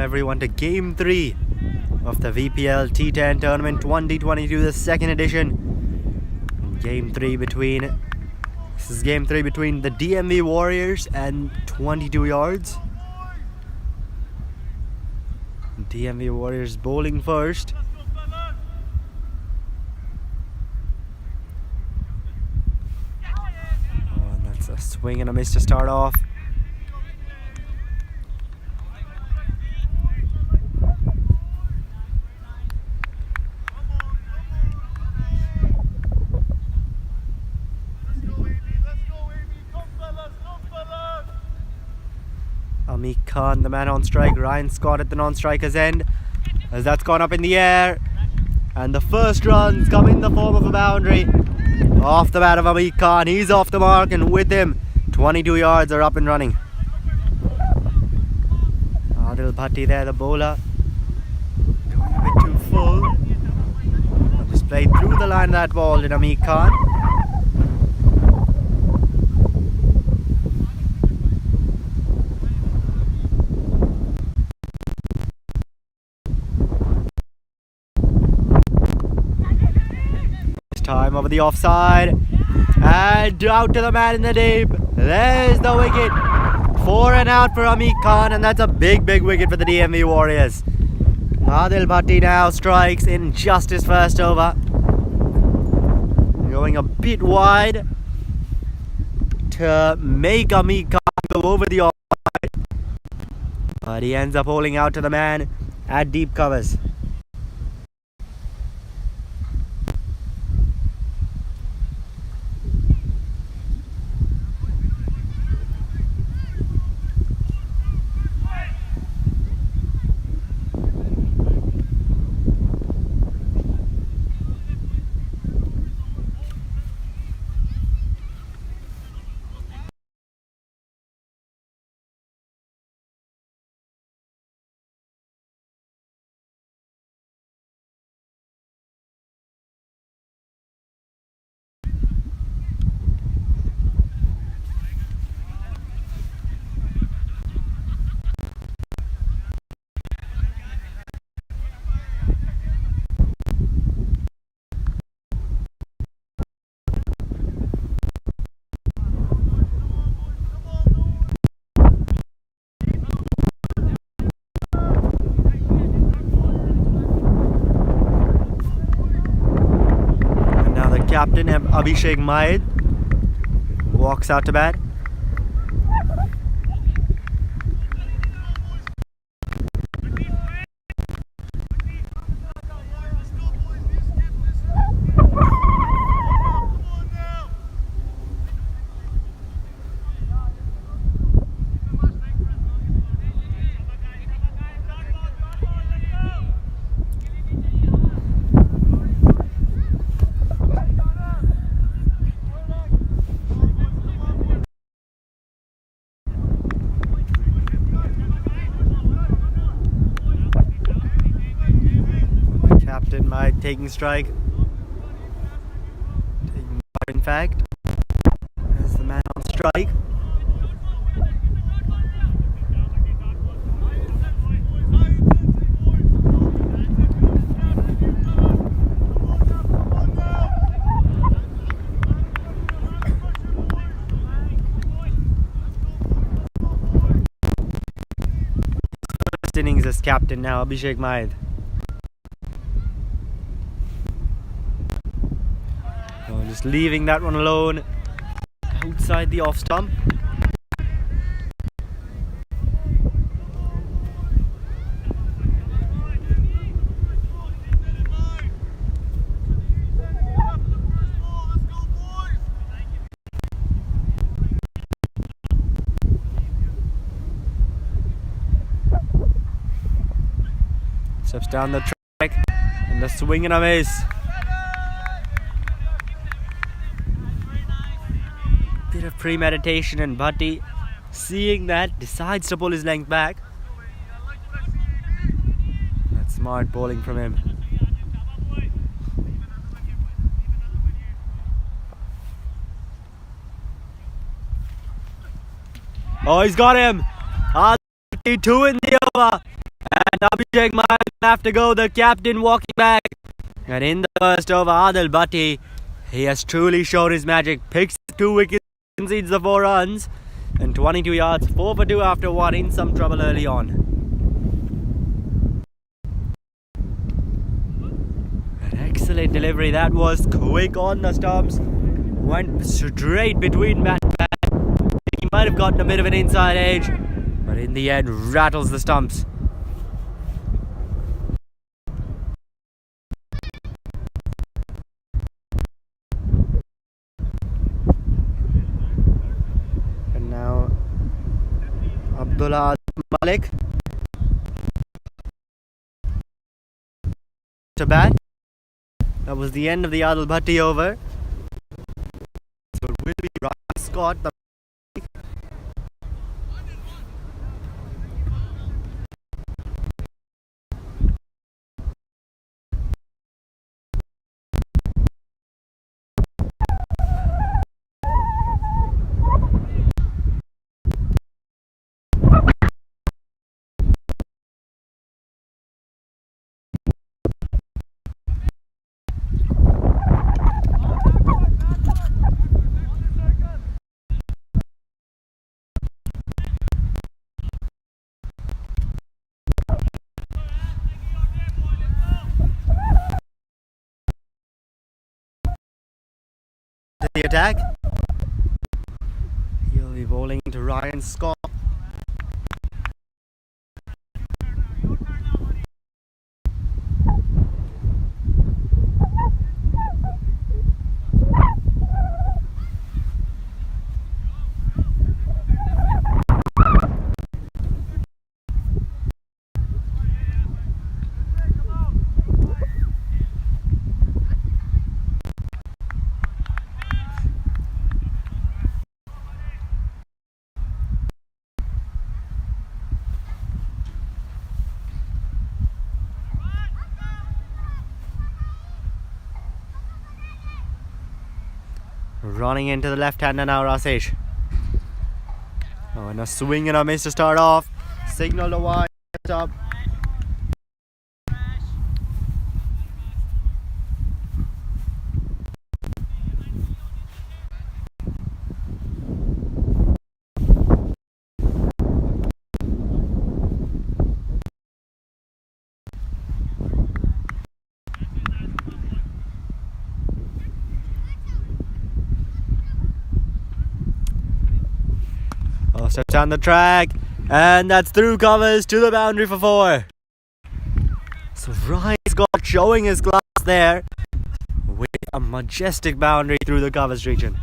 everyone to Game 3 of the VPL T10 Tournament 2022, the second edition. Game 3 between the DMV Warriors and 22 yards. DMV Warriors bowling first. Oh, and that's a swing and a miss to start off. Amit Khan, the man on strike. Ryan Scott at the non-striker's end, as that's gone up in the air, and the first runs come in the form of a boundary off the bat of Amit Khan. He's off the mark, and with him 22 yards are up and running. Adil Bhatti there, the bowler, going a bit too full, and just played through the line of that ball did Amit Khan. Time over the offside, and out to the man in the deep. There's the wicket. 4 and out for Amit Khan, and that's a big wicket for the DMV Warriors. Adil Bhatti now strikes in just his first over, going a bit wide to make Amit Khan go over the offside, but he ends up holding out to the man at deep covers. Captain Abhishek Mahed walks out to bat. Captain Mahed taking strike. In fact, as the man on strike. First innings as captain now, Abhishek Mahed. Just leaving that one alone outside the off stump. Steps down the track, and the swing and a miss. Bit of premeditation, and Bhatti, seeing that, decides to pull his length back. That's smart bowling from him. Oh, he's got him. 2 in the over. And Abhishek might have to go, the captain walking back. And in the first over, Adil Bhatti, he has truly shown his magic. Picks 2 wickets, concedes the 4 runs. And 22 yards, 4 for 2 after 1, in some trouble early on. An excellent delivery, that was quick on the stumps. Went straight between bat and bat. He might have gotten a bit of an inside edge, but in the end rattles the stumps. And now Abdullah Malik to bat. That was the end of the Adil Bhatti over. So it will be Ryan Scott, the attack. He'll be bowling to Ryan Scott. Running into the left-hander now, Rasish. Oh, and a swing and a miss to start off. Signal to wide top. Steps down the track, and that's through covers to the boundary for 4. So Ryan Scott showing his class there with a majestic boundary through the covers region.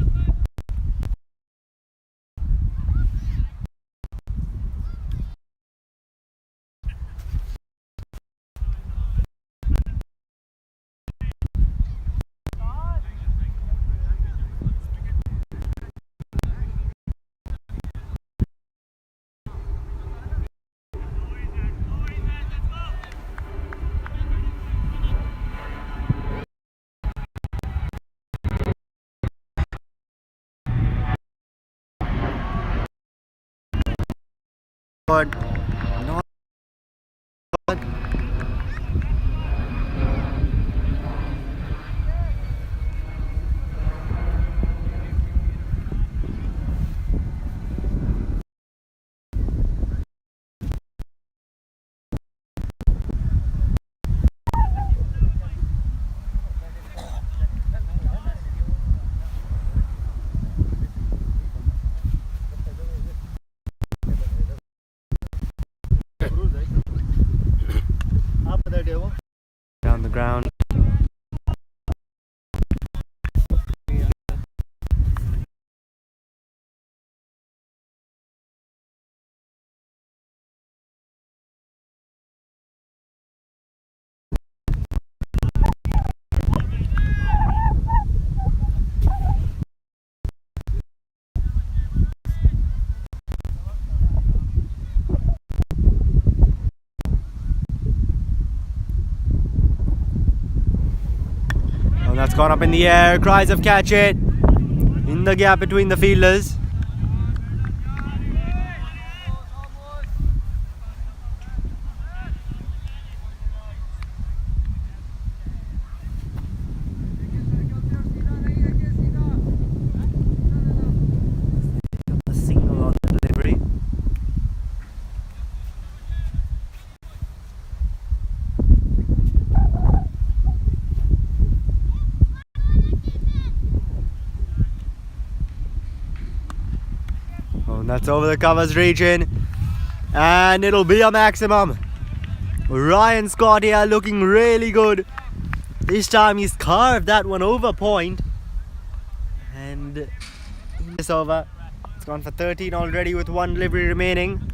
But not good. Down the ground. That's gone up in the air. Cries of catch it in the gap between the fielders. And that's over the covers region. And it'll be a maximum. Ryan Scott here looking really good. This time he's carved that one over point. And it's over. It's gone for 13 already with one delivery remaining.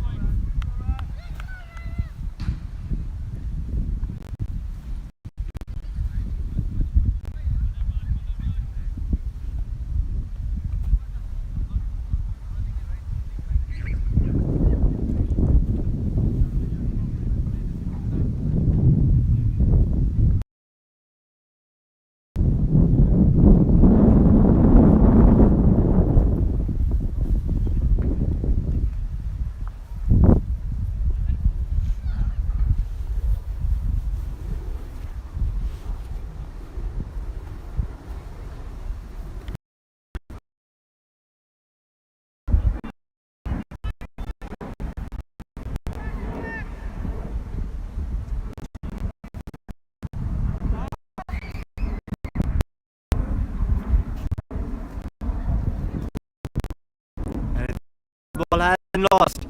Ball has been lost.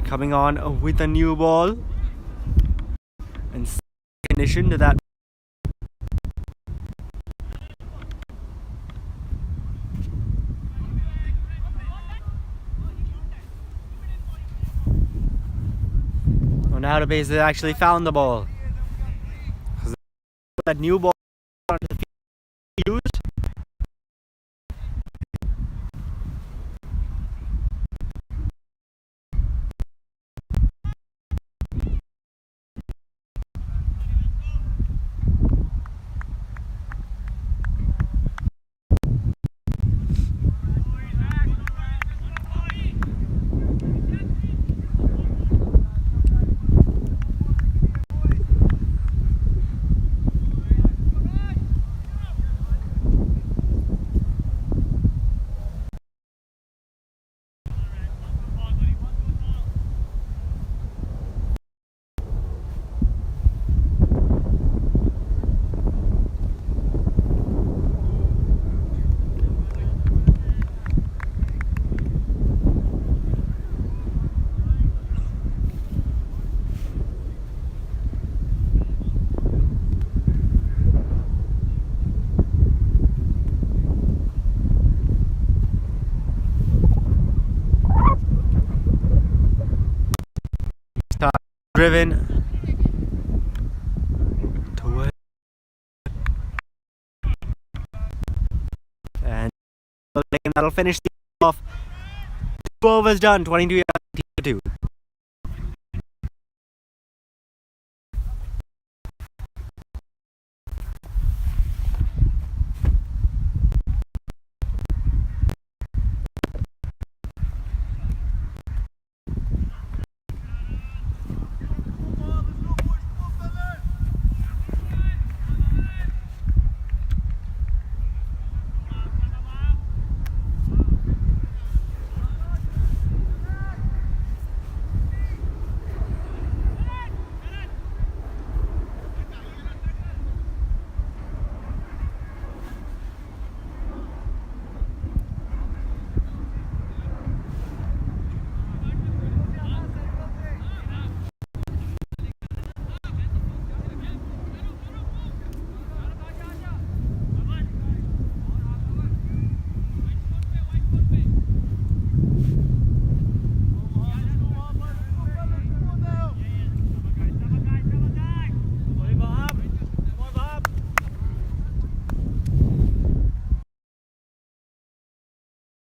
Coming on with a new ball. And in addition to that, now the base has actually found the ball. That new ball used. Driven to it. And that'll finish off. 2 overs done, 22-2.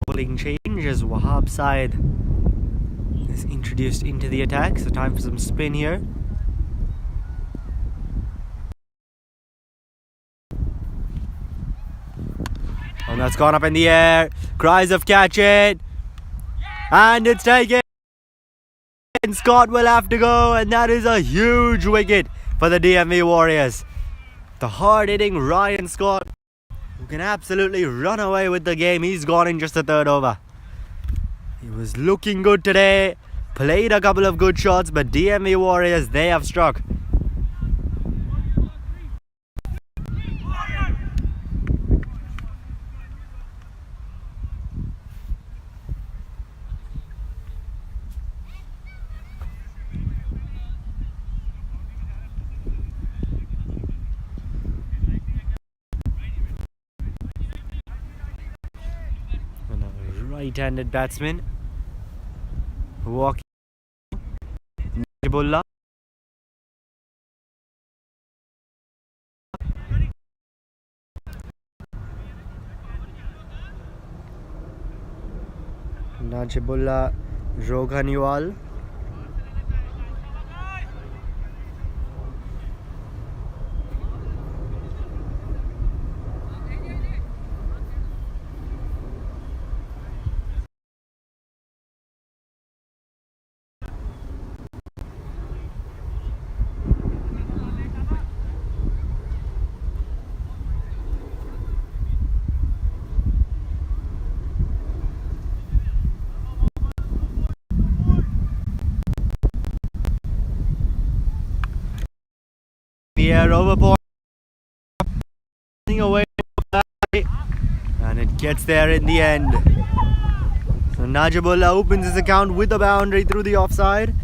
Bowling change as Wahab's side is introduced into the attack, so time for some spin here. And that's gone up in the air. Cries of catch it. And it's taken. Scott will have to go, and that is a huge wicket for the DMV Warriors. The hard-hitting Ryan Scott, who can absolutely run away with the game. He's gone in just the 3rd over. He was looking good today. Played a couple of good shots, but DMV Warriors, they have struck. right-handed batsman. Walking. Najibullah. Najibullah Roghaniwal. The air over point. Away. And it gets there in the end. So Najibullah opens his account with a boundary through the offside.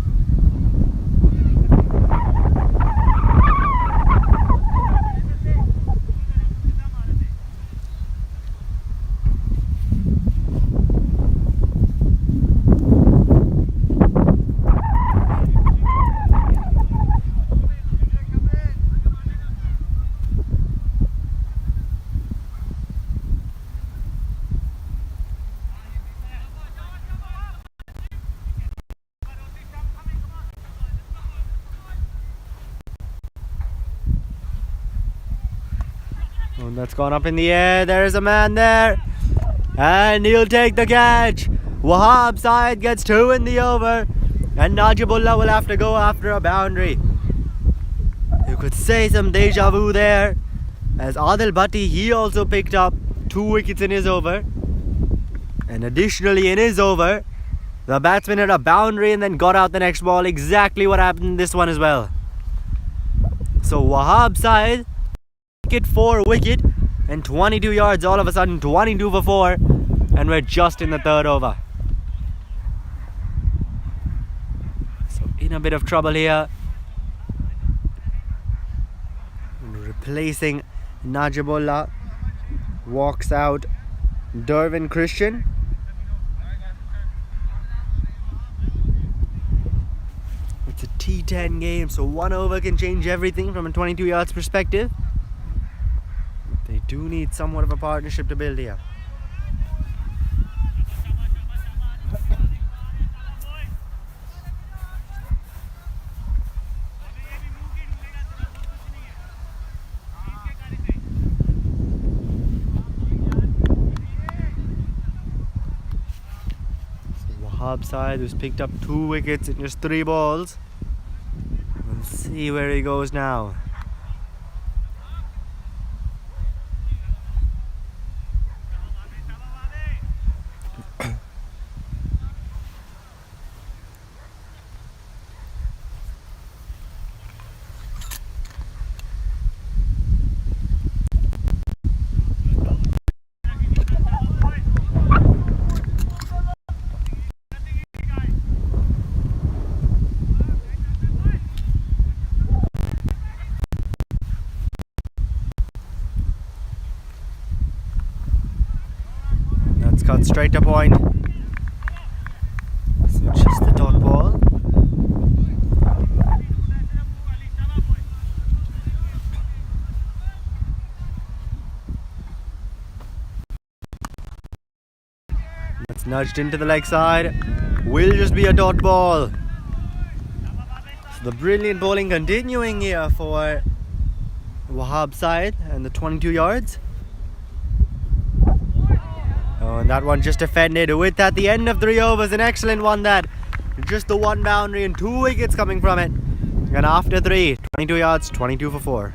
Oh, that's gone up in the air. There is a man there. And he'll take the catch. Wahab side gets 2 in the over. And Najibullah will have to go after a boundary. You could say some deja vu there. As Adil Bhatti, he also picked up 2 wickets in his over. And additionally in his over, the batsman had a boundary and then got out the next ball. Exactly what happened in this one as well. So Wahab side, wicket for wicket, and 22 yards all of a sudden, 22 for 4, and we're just in the 3rd over. So in a bit of trouble here. Replacing Najibullah, walks out Dervin Christian. It's a T10 game, so 1 over can change everything from a 22 yards perspective. They do need somewhat of a partnership to build here. Wahab side, who's picked up 2 wickets in just 3 balls. We'll see where he goes now. That's cut straight to point. So just the dot ball. That's nudged into the leg side. Will just be a dot ball. So the brilliant bowling continuing here for Wahab side and the 22 yards. Oh, and that one just defended with at the end of 3 overs. An excellent one that. Just the 1 boundary and 2 wickets coming from it. And after 3, 22 yards, 22 for 4.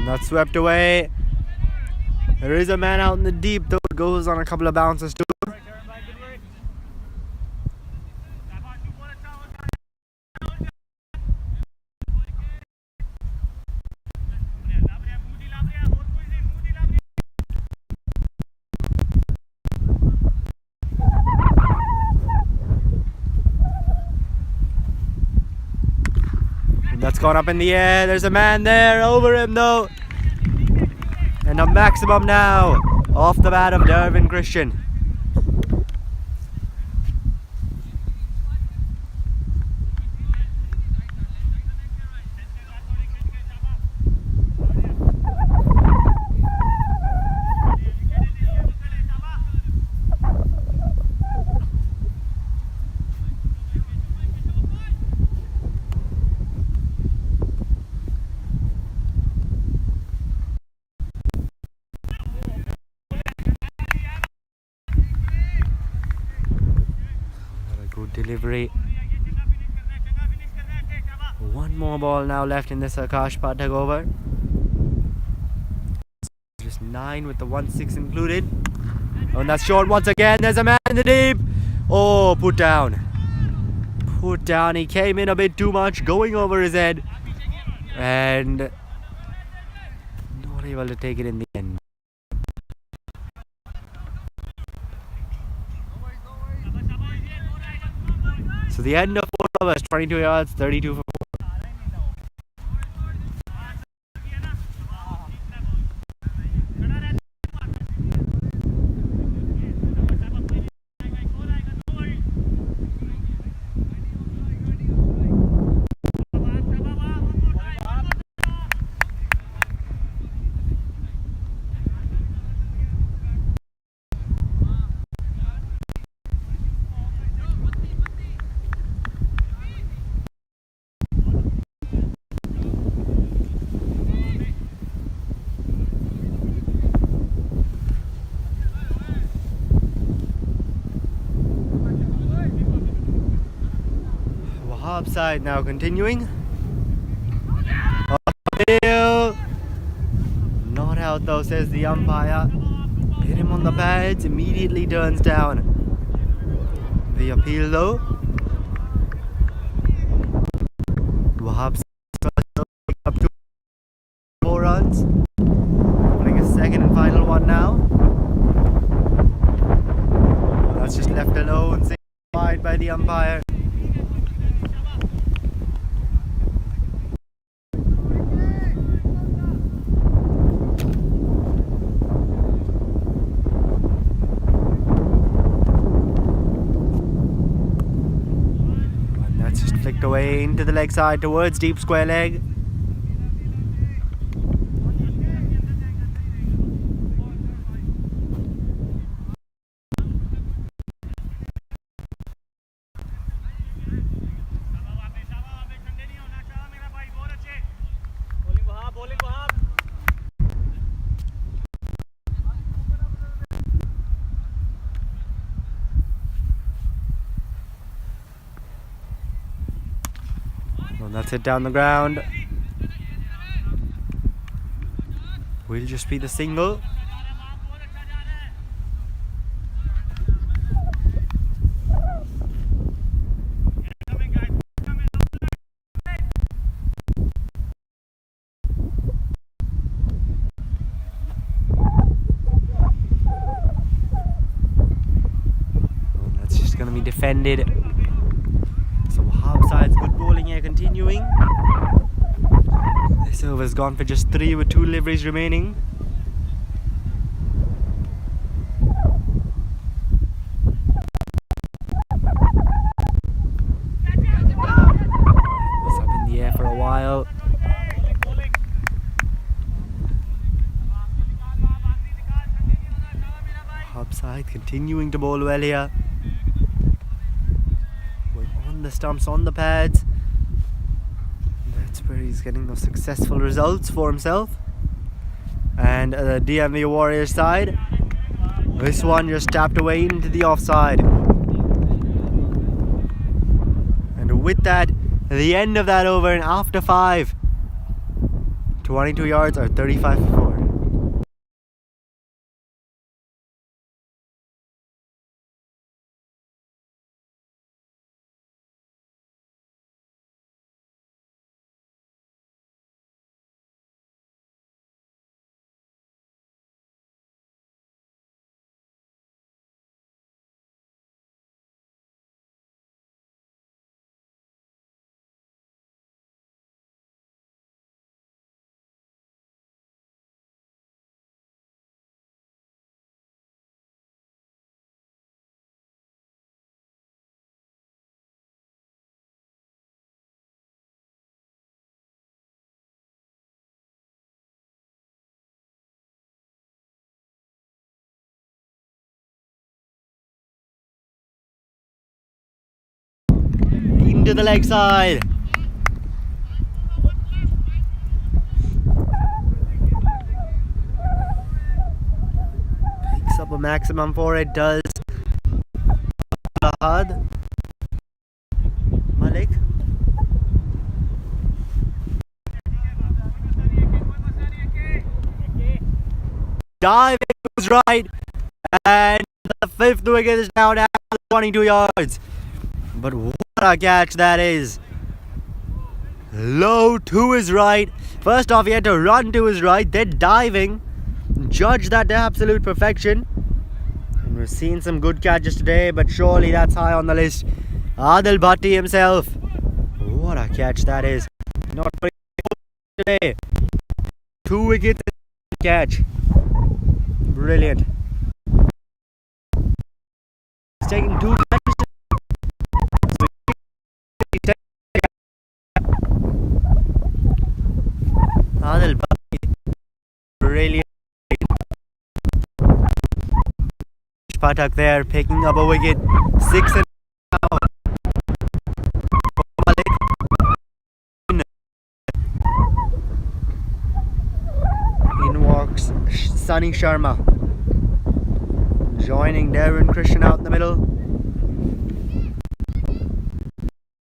That's swept away. There is a man out in the deep though. It goes on a couple of bounces too. That's gone up in the air. There's a man there over him though. And a maximum now off the bat of Dervin Christian. Delivery. One more ball now left in this Akash Pathak over. Just 9 with the 1-6 included. Oh, and that's short once again. There's a man in the deep. Oh, put down. Put down. He came in a bit too much, going over his head. And not able to take it in the end. So the end of 4 overs, 22 yards, 32 for 4. Upside now continuing. Uphill. Not out though, says the umpire. Hit him on the pads, immediately turns down. The appeal though. Wahab's up to 4 runs. Putting a second and final one now. That's just left alone, safe wide by the umpire. Flicked away into the leg side towards deep square leg. And that's it down the ground. Will just be the single. And that's just going to be defended. So half side's good bowling here continuing. This over's gone for just 3 with 2 deliveries remaining. It's up in the air for a while. Half side continuing to bowl well here. On the stumps, on the pads. That's where he's getting those successful results for himself. And the DMV Warriors side, this one just tapped away into the offside. And with that, the end of that over, and after 5, 22 yards or 35 for 4. Into the leg side. Picks up a maximum for it, does Ahad Malik. Diving to his right, and the 5th wicket is now down 22 yards. But what a catch that is! Low to his right. First off, he had to run to his right, then diving. Judge that to absolute perfection. And we've seen some good catches today, but surely that's high on the list. Adil Bhatti himself. What a catch that is. Not very good today. 2 wickets catch. Brilliant. He's taking 2 catches. Adil Bhatti. Brilliant. Pathak there picking up a wicket. 6 and now. In walks Sunny Sharma, joining Darren Christian out in the middle.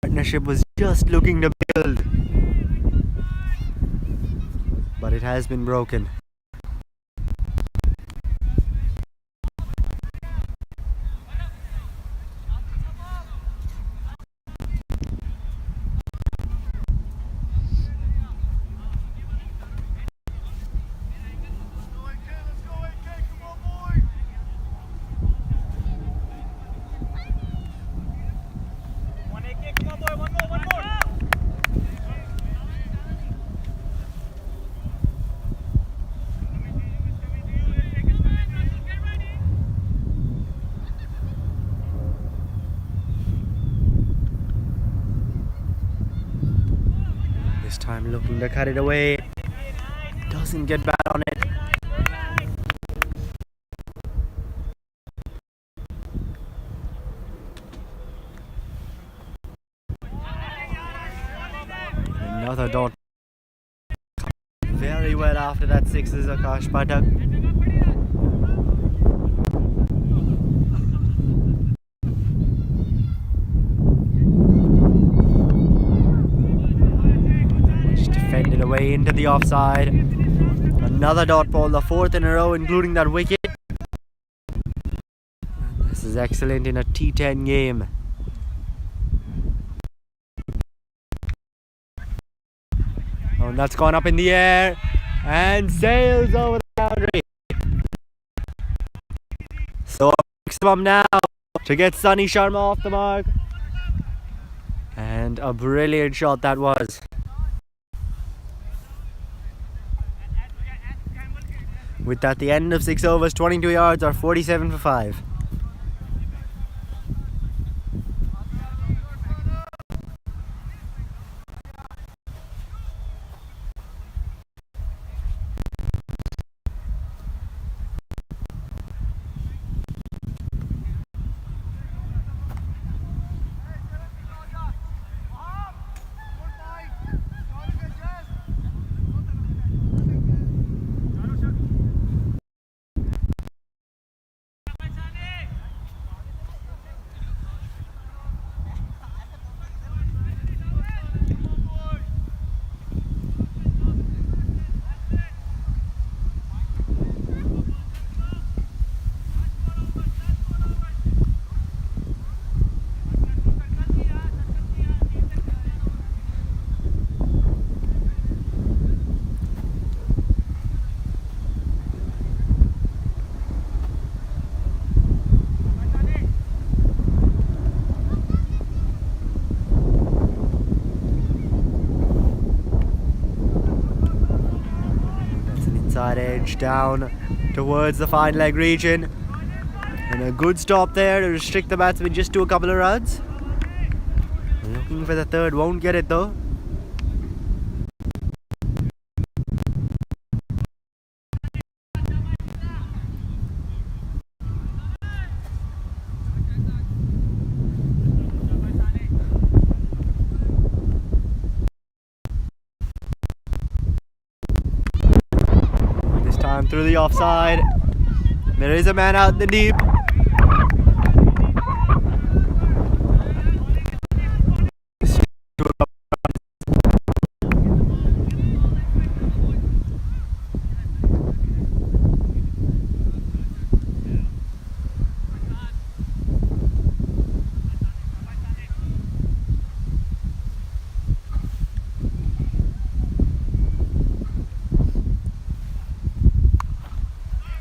Partnership was just looking to build, but it has been broken. This time looking to cut it away. Doesn't get back on it. Another dot. Very well after that 6 is Akash Pathak. Defended away into the offside. Another dot ball, the 4th in a row, including that wicket. This is excellent in a T10 game. Oh, and that's gone up in the air and sails over the boundary. So maximum now to get Sunny Sharma off the mark. And a brilliant shot that was. With that, the end of 6 overs, 22 yards or 47 for 5. outside edge down towards the fine leg region. And a good stop there to restrict the batsman just to a couple of runs. Looking for the third, won't get it though. This time through the offside. There is a man out in the deep.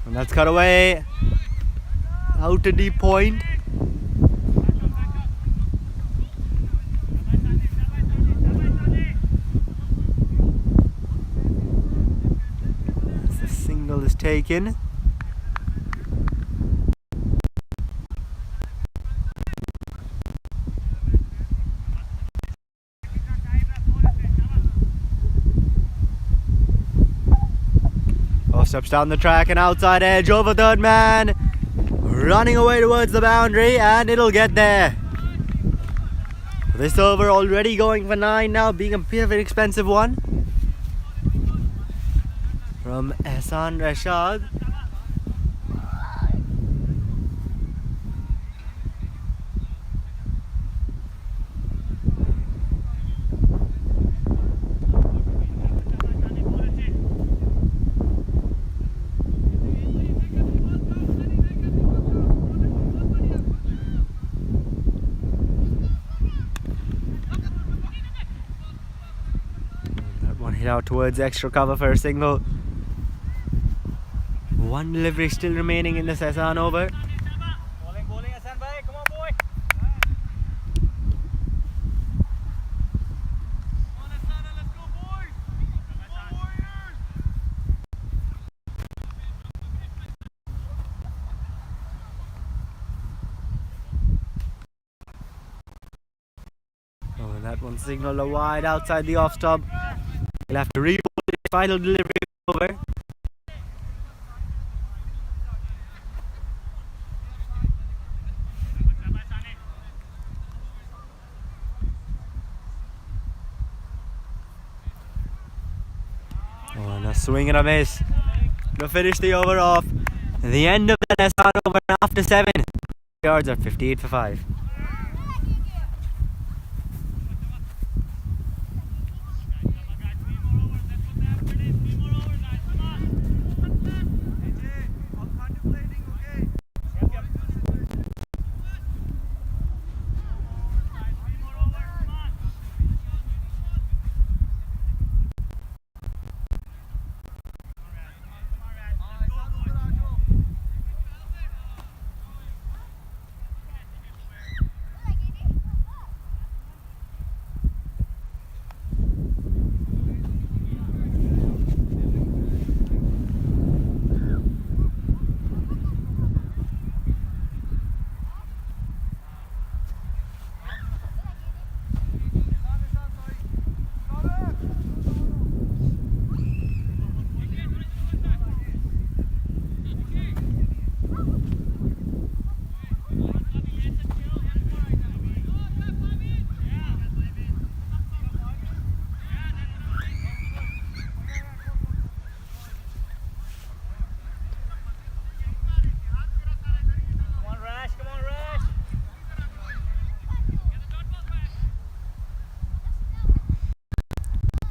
And that's cut away out to deep point. As the single is taken. Steps down the track and outside edge over third man, running away towards the boundary, and it'll get there. This over already going for 9 now, being a bit of an expensive one from Ehsan Rashad. Hit out towards extra cover for a single. One delivery still remaining in this Ehsan over. Bowling, Ehsan bhai, come on boy. Come on Ehsan, let's go boys. Come on Warriors. Oh, and that one signaled a wide outside the off stop. He'll have to re-bowl his final delivery over. Oh, and a swing and a miss to finish the over off. The end of the Ehsan over after 7. Yards are 58 for 5.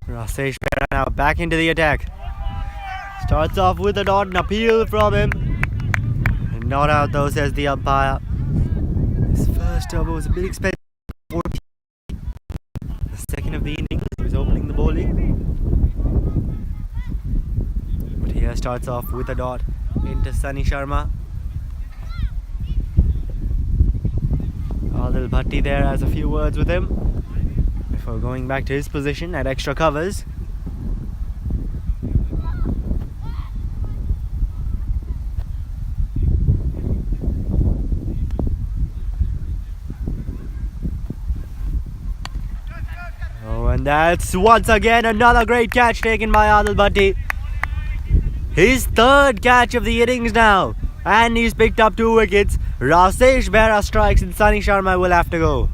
Rasesh Pera now back into the attack. Starts off with a dot, an appeal from him. Not out though, says the umpire. His first over was a bit expensive. The second of the innings, he was opening the bowling. But here starts off with a dot into Sunny Sharma. Adil Bhatti there has a few words with him before going back to his position at extra covers. Oh, and that's once again another great catch taken by Adil Bhatti. His third catch of the innings now. And he's picked up 2 wickets. Rasesh Behra strikes and Sunny Sharma will have to go.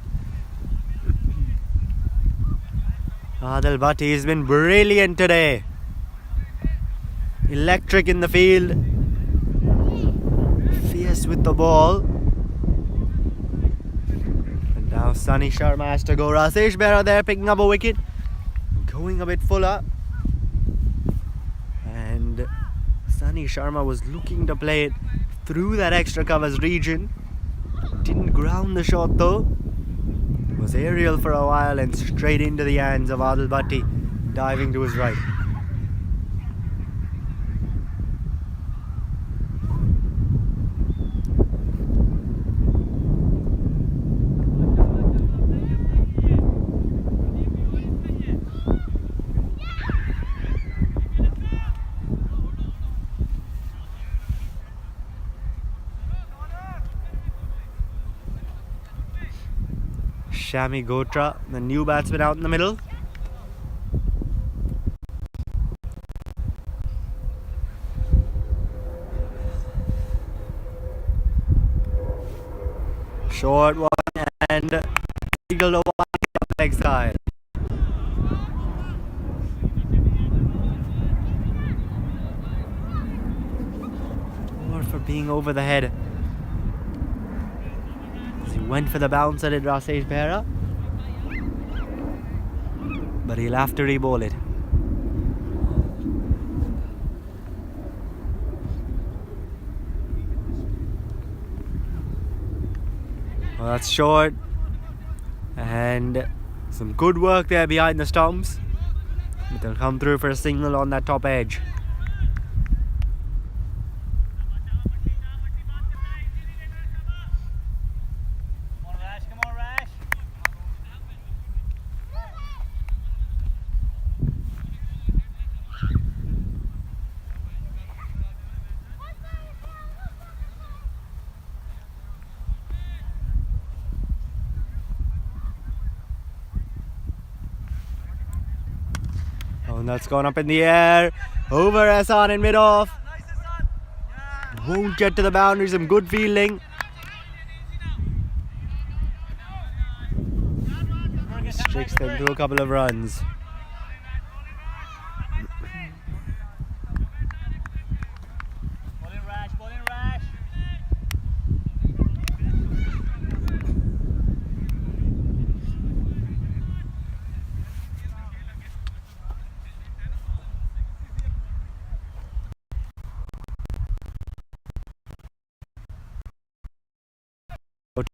Adil Bhatti has been brilliant today. Electric in the field. Fierce with the ball. And now Sunny Sharma has to go. Rasesh Behra there picking up a wicket. Going a bit fuller. And Sunny Sharma was looking to play it through that extra covers region. Didn't ground the shot though. Was aerial for a while and straight into the hands of Adil Bhatti, diving to his right. Shami Gotra, the new batsman out in the middle. Short one and eagle to one leg side. More for being over the head. He went for the bounce at it, Rasesh Behra, but he'll have to re-bowl it. Well, that's short, and some good work there behind the stumps, but they'll come through for a single on that top edge. And that's gone up in the air. Over Hassan in mid-off. Won't get to the boundary. Some good fielding. Restricts them to a couple of runs.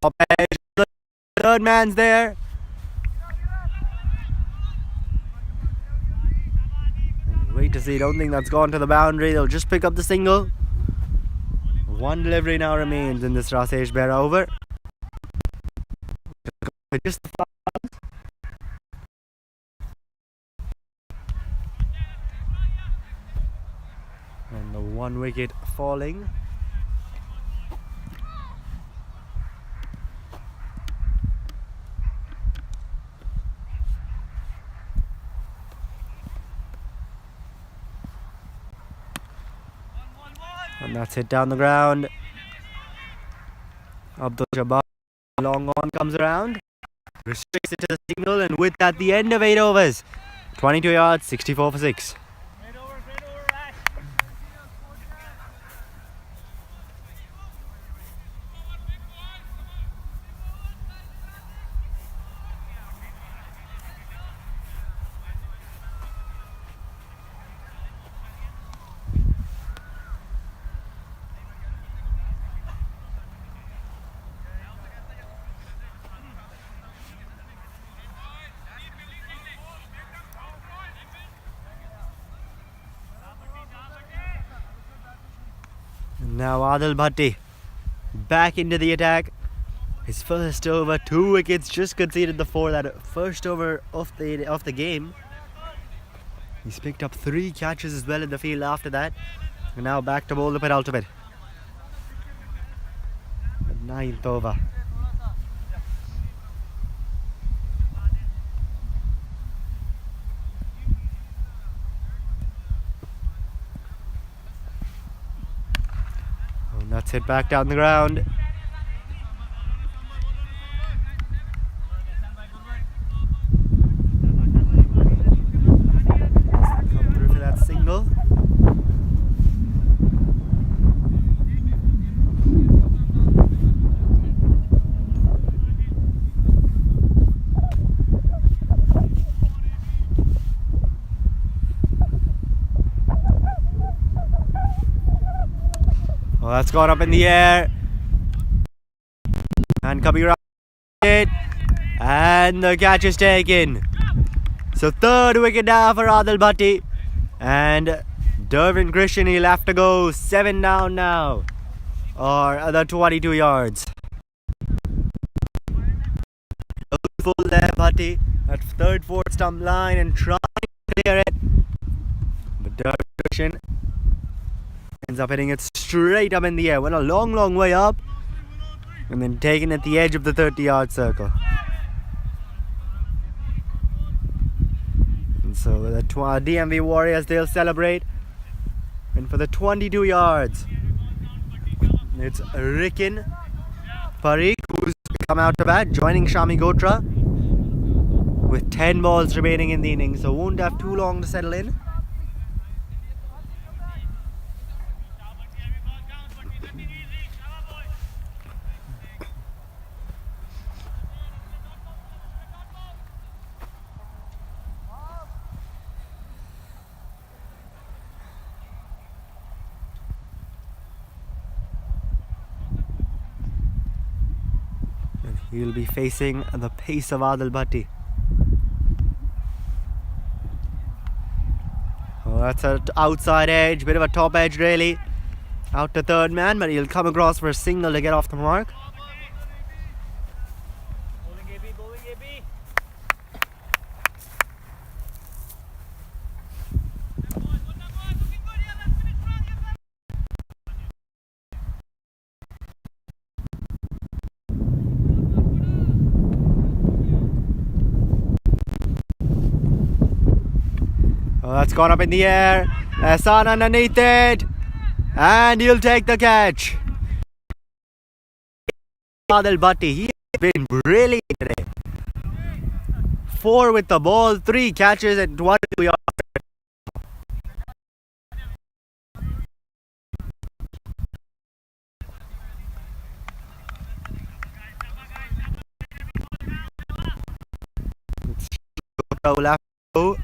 Top edge, the third man's there. Wait to see, don't think that's gone to the boundary. They'll just pick up the single. One delivery now remains in this Rasesh Behra over. Just the and the 1 wicket falling. And that's it down the ground. Abdul Jabbar, long on comes around. Restricts it to the signal, and with that, the end of 8 overs. 22 yards, 64 for 6. Now Adil Bhatti back into the attack. His first over, 2 wickets, just conceded the 4 that first over of the game. He's picked up 3 catches as well in the field after that. And now back to bowl the penultimate. The 9th over. hit back down the ground. Come through for that single. Oh, that's gone up in the air. And coming around it. And the catch is taken. So third wicket now for Adil Bhatti. And Dervin Christian, he'll have to go 7 down now. Or other 22 yards. Full there, Bhatti. At third, fourth stump line and trying to clear it. But Dervin Christian ends up hitting it straight up in the air. Went a long way up and then taken at the edge of the 30-yard circle. And so the DMV Warriors, they'll celebrate. And for the 22 yards, it's Rikin Parikh who's come out to bat, joining Shami Gotra with 10 balls remaining in the innings. So won't have too long to settle in. He'll be facing the pace of Adil Bhatti. Oh, that's an outside edge, bit of a top edge really. Out to third man, but he'll come across for a single to get off the mark. Oh, that's gone up in the air. Ahsan underneath it. And he'll take the catch. Adil Bhatti, he has been brilliant today. 4 with the ball, 3 catches and 22 yards. Will have to go.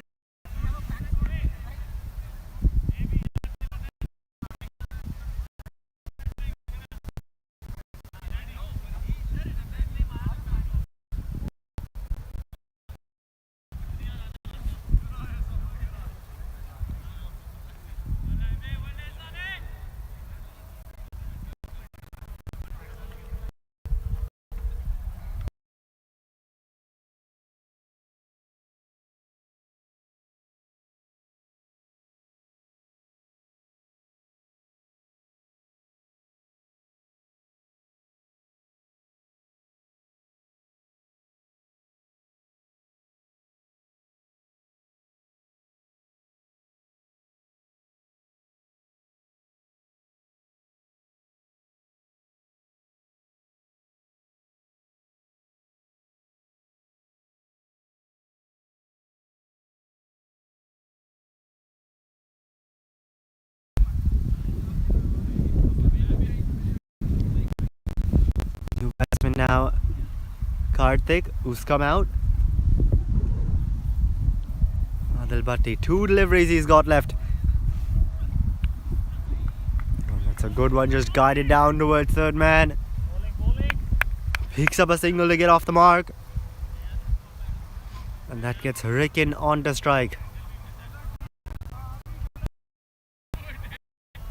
New batsman now, Karthik, who's come out. Adil Bhatti, 2 deliveries he's got left. Oh, that's a good one, just guided down towards third man. Picks up a single to get off the mark. And that gets Rikin onto strike.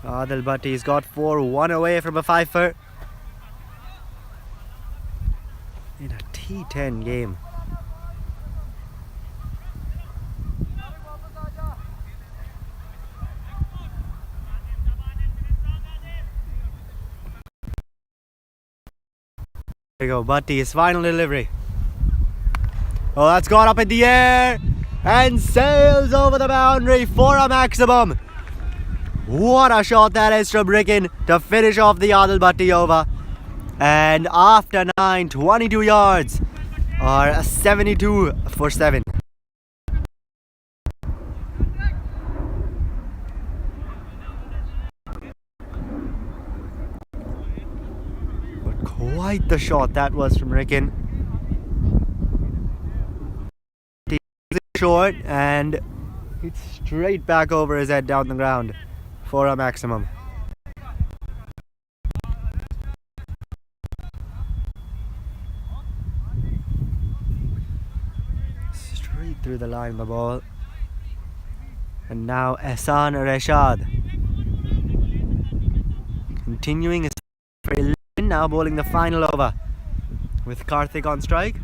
Adil Bhatti's got 4, 1 away from a 5-fer. In a T10 game. There we go, Bhatti's final delivery. Oh, that's gone up in the air and sails over the boundary for a maximum. What a shot that is from Ricken to finish off the Adil Bhatti over. And after 9, 22 yards, or 72 for 7. But quite the shot that was from Ricken. Short, and it's straight back over his head down the ground for a maximum. Straight through the line, the ball. And now Ehsan Reshad continuing his for 11, now bowling the final over with Karthik on strike.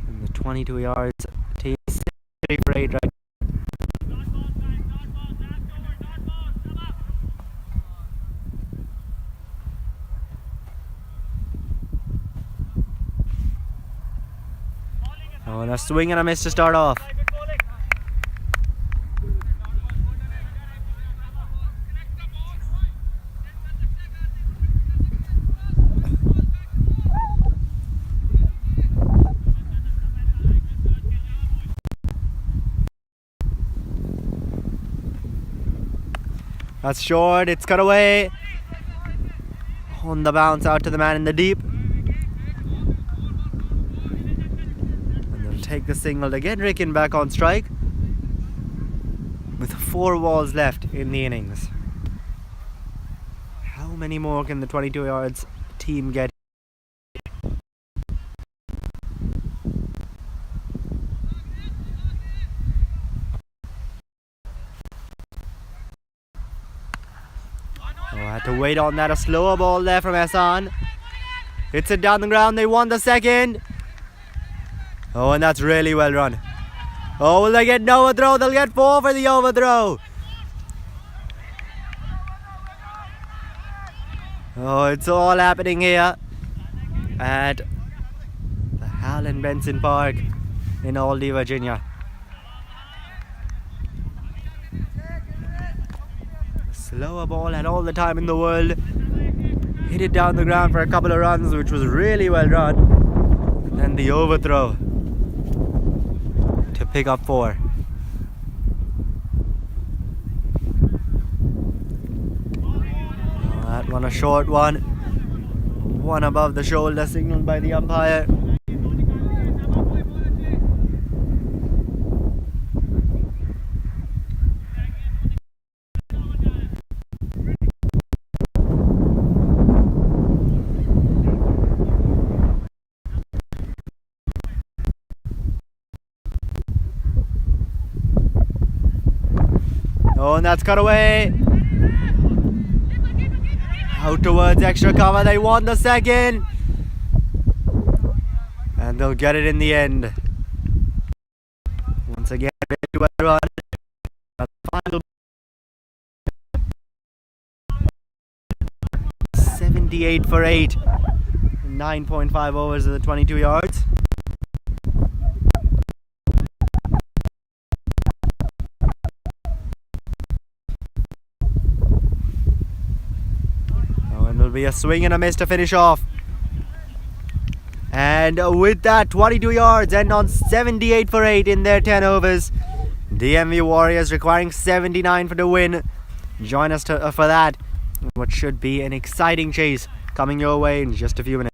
And the 22 yards, team 3 for 8 right. Oh, and a swing and a miss to start off. That's short, it's cut away. On the bounce out to the man in the deep. And they'll take the single to get Ricken back on strike. With 4 balls left in the innings. How many more can the 22 yards team get? Oh, I had to wait on that. A slower ball there from Ehsan. Hits it down the ground. They won the second. Oh, and that's really well run. Oh, will they get an overthrow? They'll get 4 for the overthrow. Oh, it's all happening here at the Howland Benson Park in Aldie, Virginia. Slower ball, had all the time in the world. Hit it down the ground for a couple of runs, which was really well run. And then the overthrow to pick up 4. Oh, that one a short one. One above the shoulder signaled by the umpire. Oh, and that's cut away. Out towards extra cover. They won the second. And they'll get it in the end. Once again, to a run. Final 78 for 8. 9.5 overs of the 22 yards. Be a swing and a miss to finish off. And with that, 22 yards and on 78 for 8 in their 10 overs. DMV Warriors requiring 79 for the win. Join us for that. What should be an exciting chase coming your way in just a few minutes.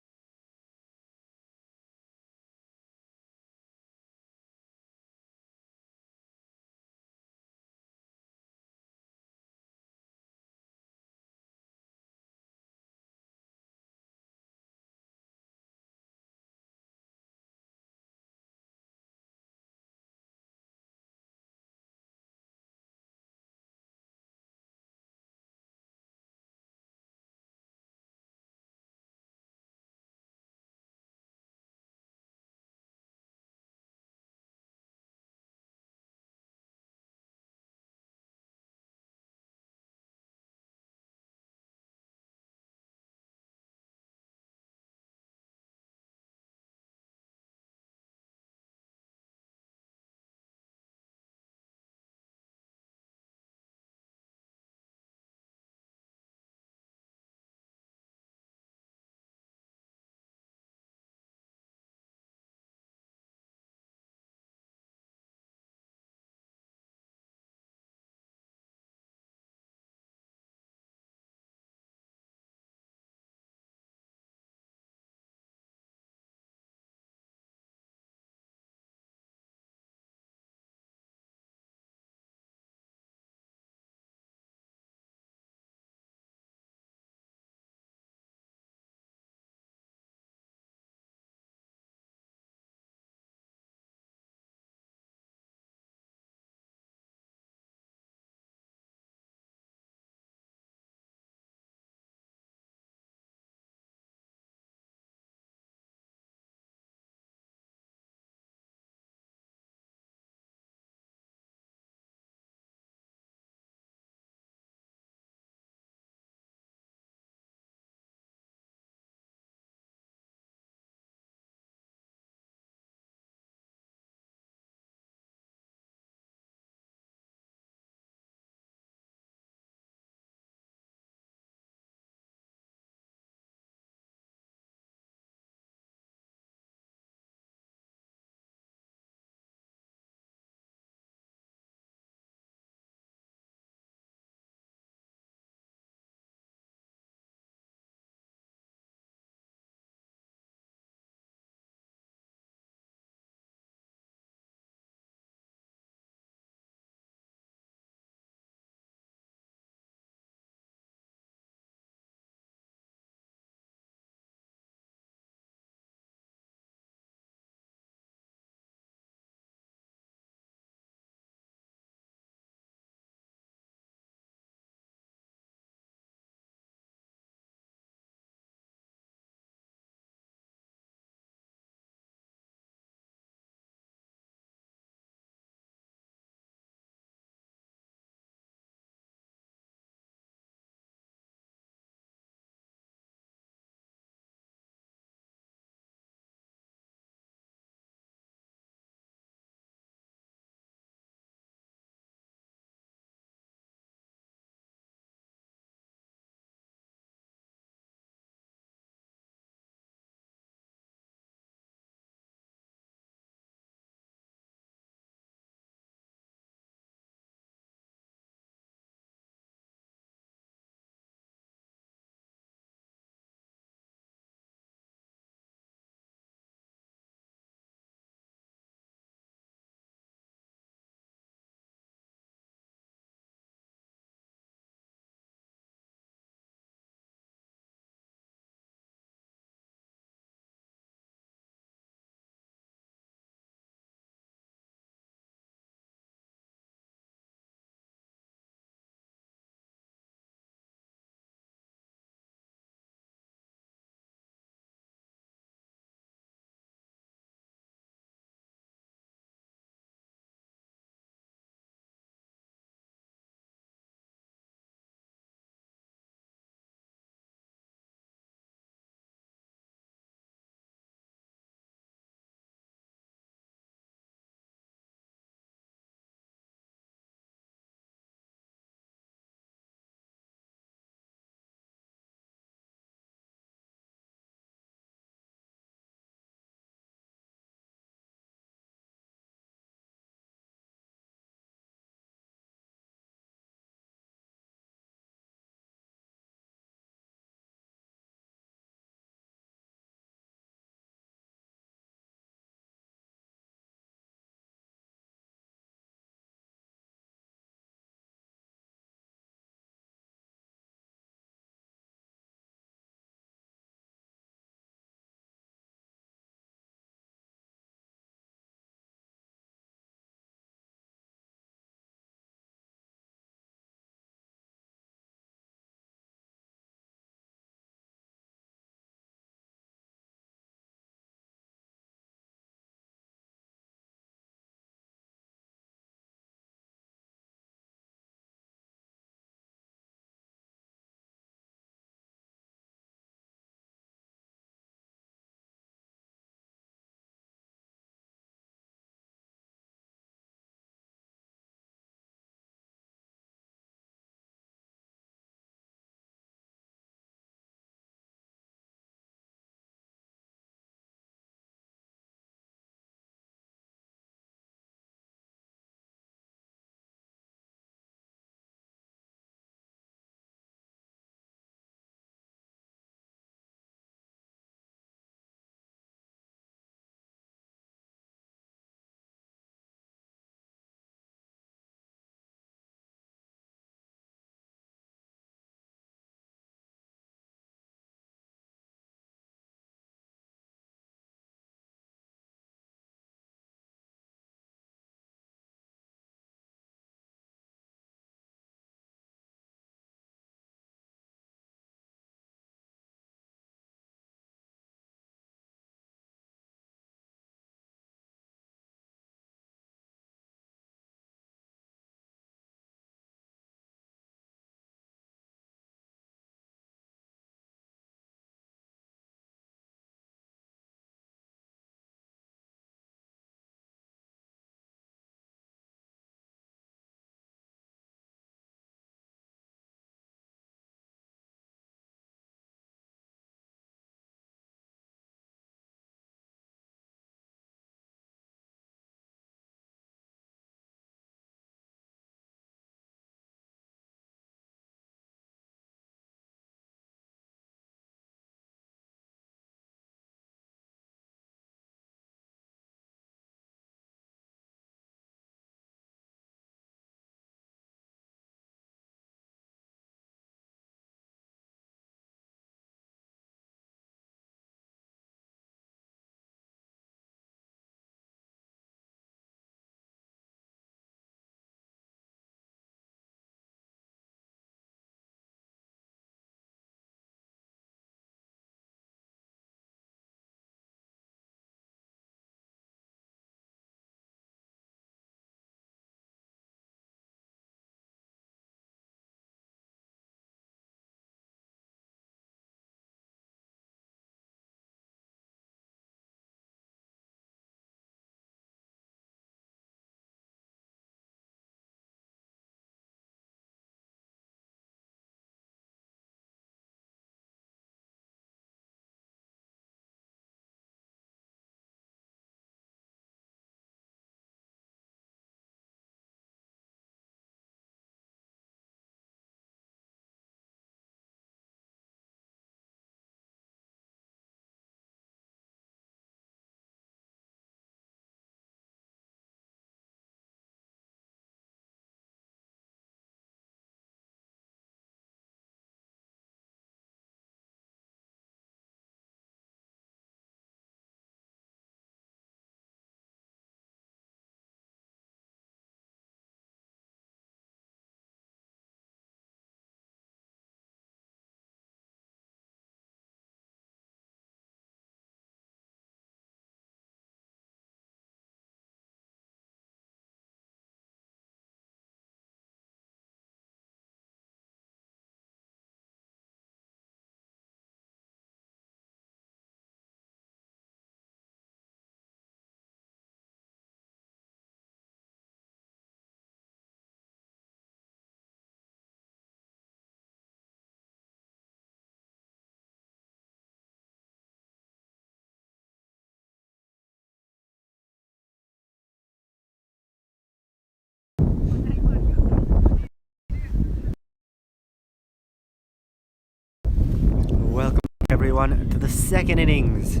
everyone to the second innings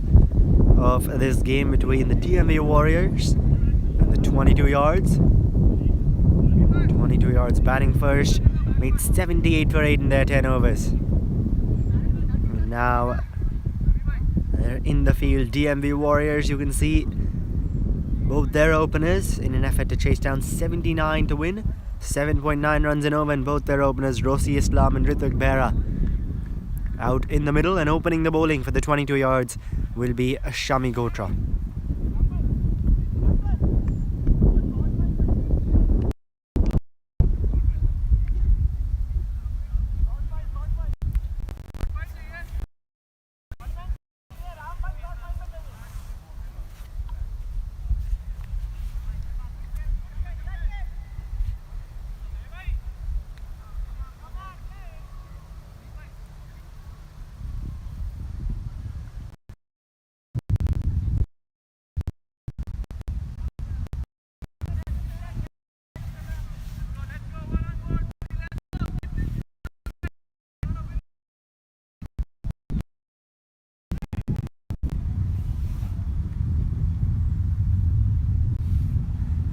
of this game between the DMV Warriors and the 22 yards. 22 yards batting first, made 78 for 8 in their 10 overs. And now they're in the field. DMV Warriors, you can see both their openers in an effort to chase down 79 to win. 7.9 runs in over, and both their openers, Rosi Islam and Ritvik Behra, out in the middle. And opening the bowling for the 22 yards will be Shami Gotra.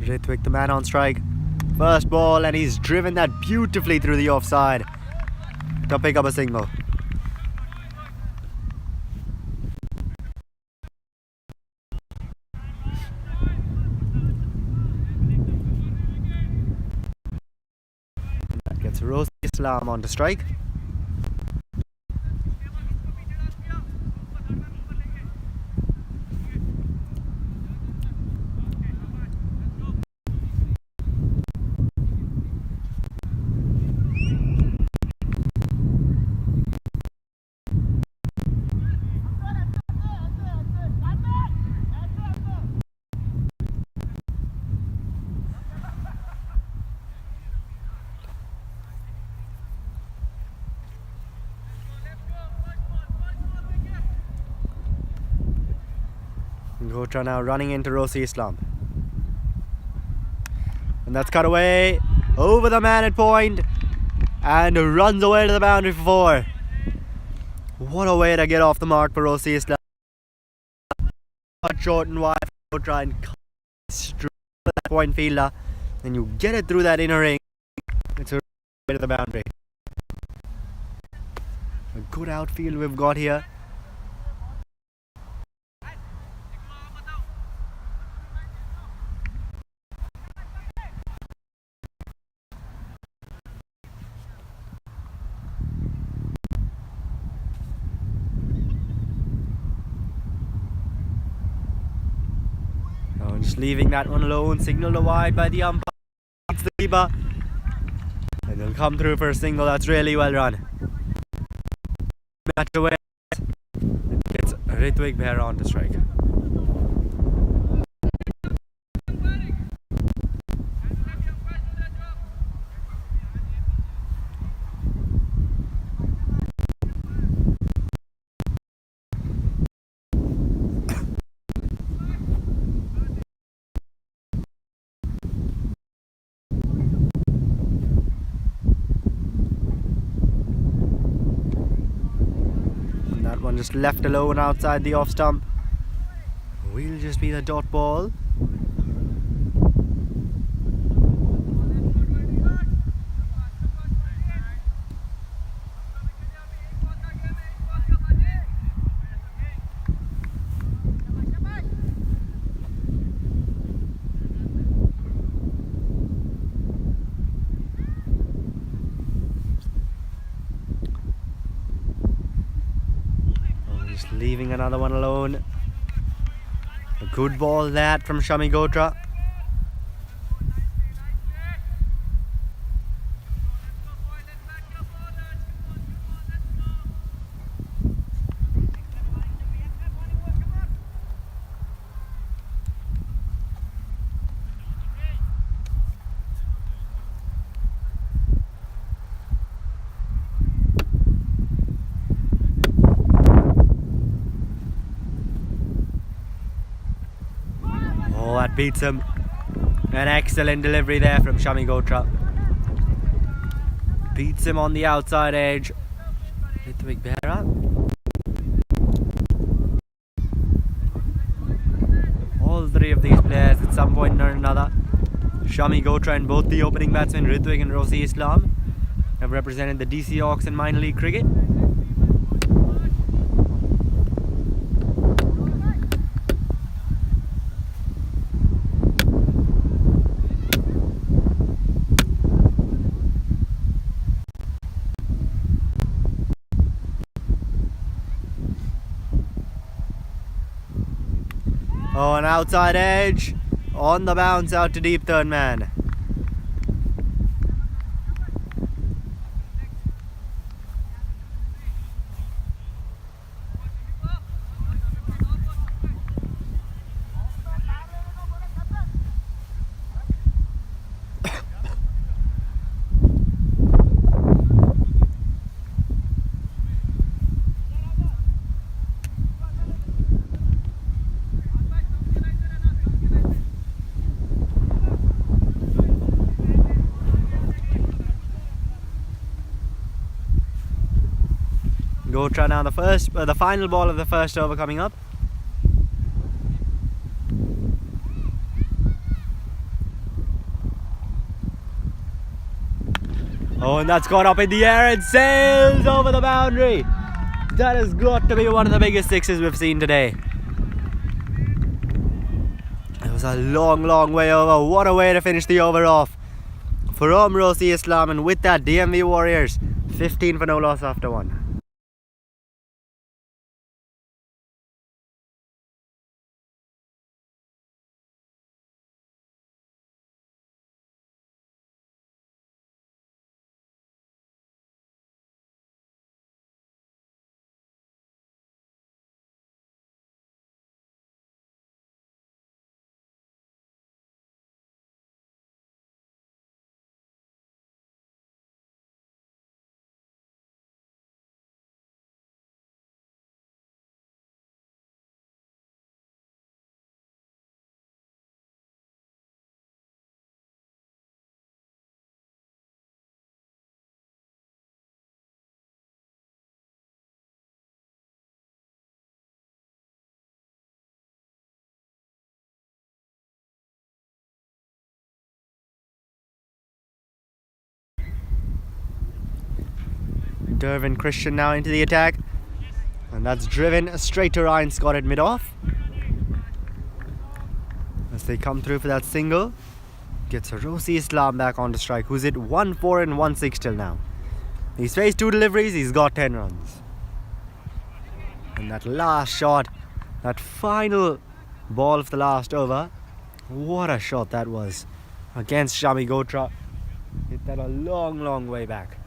Ritvik, the man on strike. First ball, and he's driven that beautifully through the offside to pick up a single. That gets Rosi Islam on to strike. Gotra now running into Rosi Islam. And that's cut away over the man at point and runs away to the boundary for 4. What a way to get off the mark for Rosi Islam. Cut short and wide for Gotra and cut straight to that point fielder. And you get it through that inner ring. It's a way to the boundary. A good outfield we've got here. Just leaving that one alone, signaled wide by the umpire. It's the keeper. And they'll come through for a single. That's really well run. Match away. And gets Ritvik Behra on to strike. One just left alone outside the off stump. Will just be the dot ball. Just leaving another one alone. A good ball that from Shami Gotra. That beats him. An excellent delivery there from Shami Gotra. Beats him on the outside edge. Ritvik Behra. some point or another. Shami Gotra and both the opening batsmen, Ritwik and Rosie Islam, have represented the DC Hawks in minor league cricket. Oh, an outside edge on the bounce out to deep third man. Gotra now the final ball of the first over coming up. Oh, and that's gone up in the air and sails over the boundary. That has got to be one of the biggest sixes we've seen today. It was a long way over. What a way to finish the over off from Rosie Islam, and with that, DMV Warriors 15 for no loss after one. Dervin Christian now into the attack, and that's driven straight to Ryan Scott at mid-off. As they come through for that single, gets Rosie Islam back on to strike, who's hit 1-4 and 1-6 till now. He's faced 2 deliveries, he's got 10 runs. And that last shot, that final ball of the last over, what a shot that was against Shami Gotra. Hit that a long way back.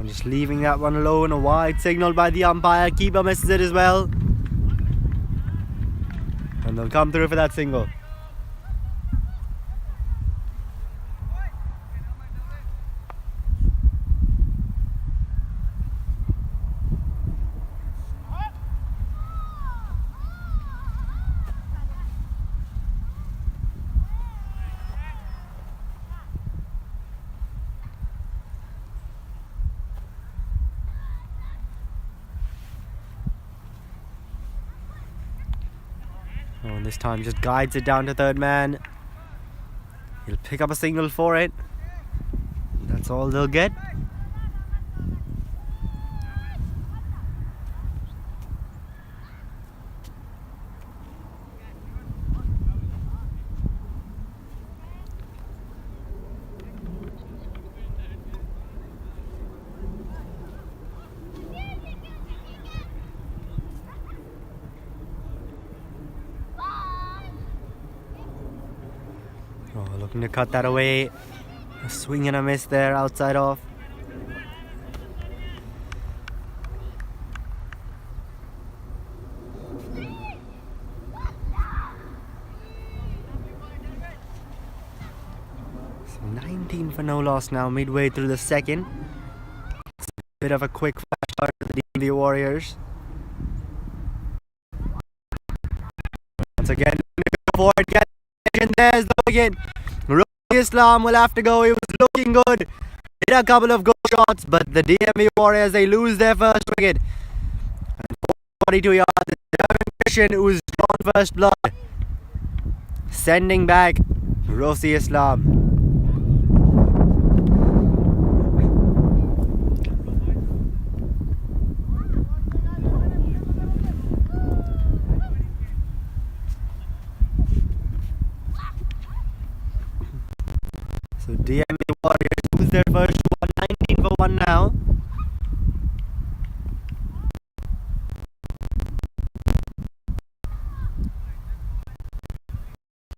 Just leaving that one alone, a wide signal by the umpire. Keeper misses it as well. And they'll come through for that single. Oh, this time just guides it down to third man. He'll pick up a single for it. That's all they'll get. Oh, looking to cut that away. A swing and a miss there, outside off. 19 for no loss now, midway through the second. It's a bit of a quick flash start for the DMV Warriors. Once again, go forward, get and there's the wicket. Islam will have to go. He was looking good. Hit a couple of good shots, but the DMV Warriors, they lose their first wicket. And 42 yards, Devin Christian, who's drawn first blood, sending back Rosi Islam. So DMV Warriors lose their first one, 19 for 1 now.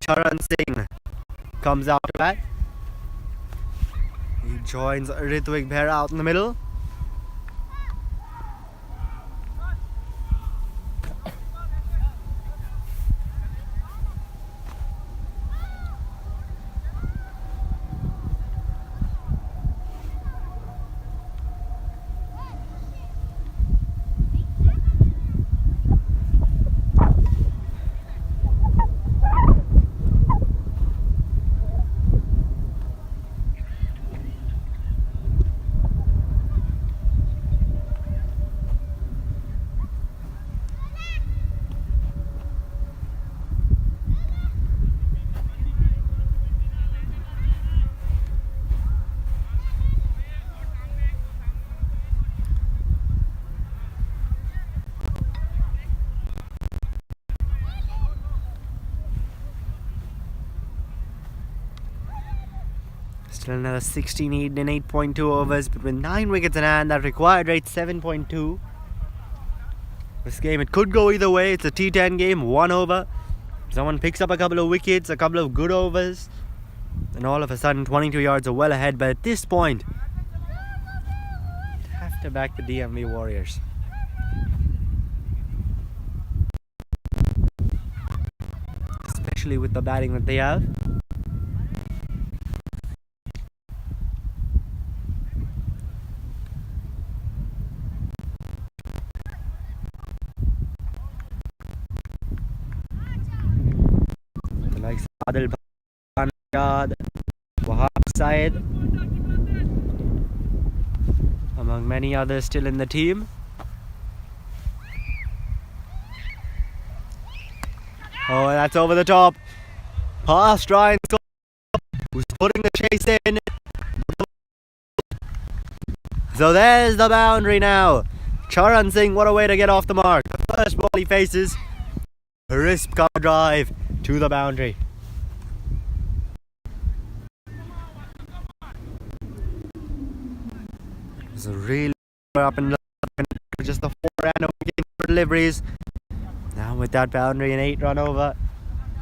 Charan Singh comes out to bat. He joins Ritvik Bhera out in the middle. Still another 16 in 8.2 overs, but with 9 wickets in hand, that required rate 7.2. This game, it could go either way. It's a T10 game, 1 over. Someone picks up a couple of wickets, a couple of good overs, and all of a sudden 22 yards are well ahead. But at this point, you'd have to back the DMV Warriors. Especially with the batting that they have. Like Adil Bhanjad, Wahab Syed, among many others still in the team. Oh, that's over the top. Past Ryan Scott, who's putting the chase in. So there's the boundary now. Charan Singh, what a way to get off the mark. The first ball he faces, a crisp cover drive to the boundary. It was a really up and just the 4 and wicket deliveries. Now with that boundary, an 8-run over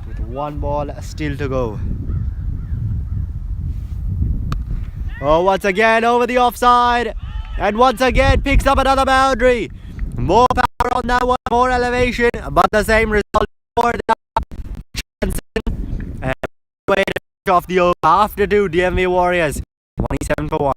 with 1 ball still to go. Oh, once again over the offside, and once again picks up another boundary. More power on that one, more elevation, but the same result for the and way to finish off the over after 2 DMV Warriors, 27 for 1.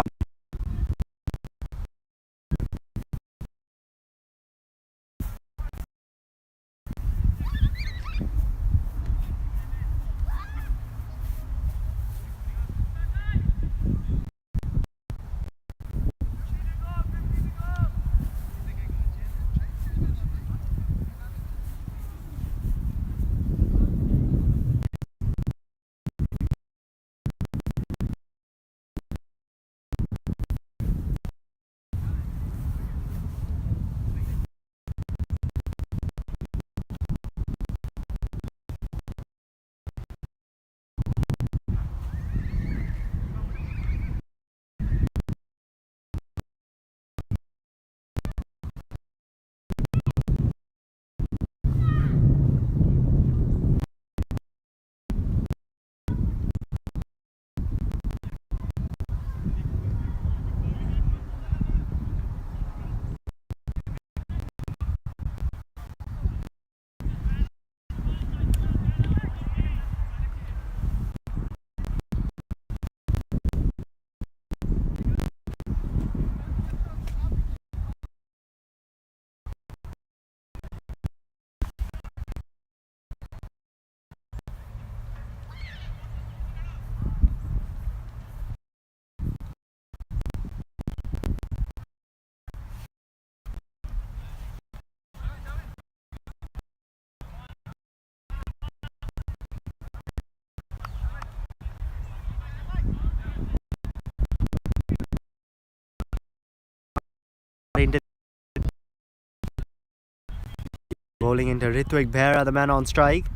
Bowling into Ritwik Behra, the man on strike.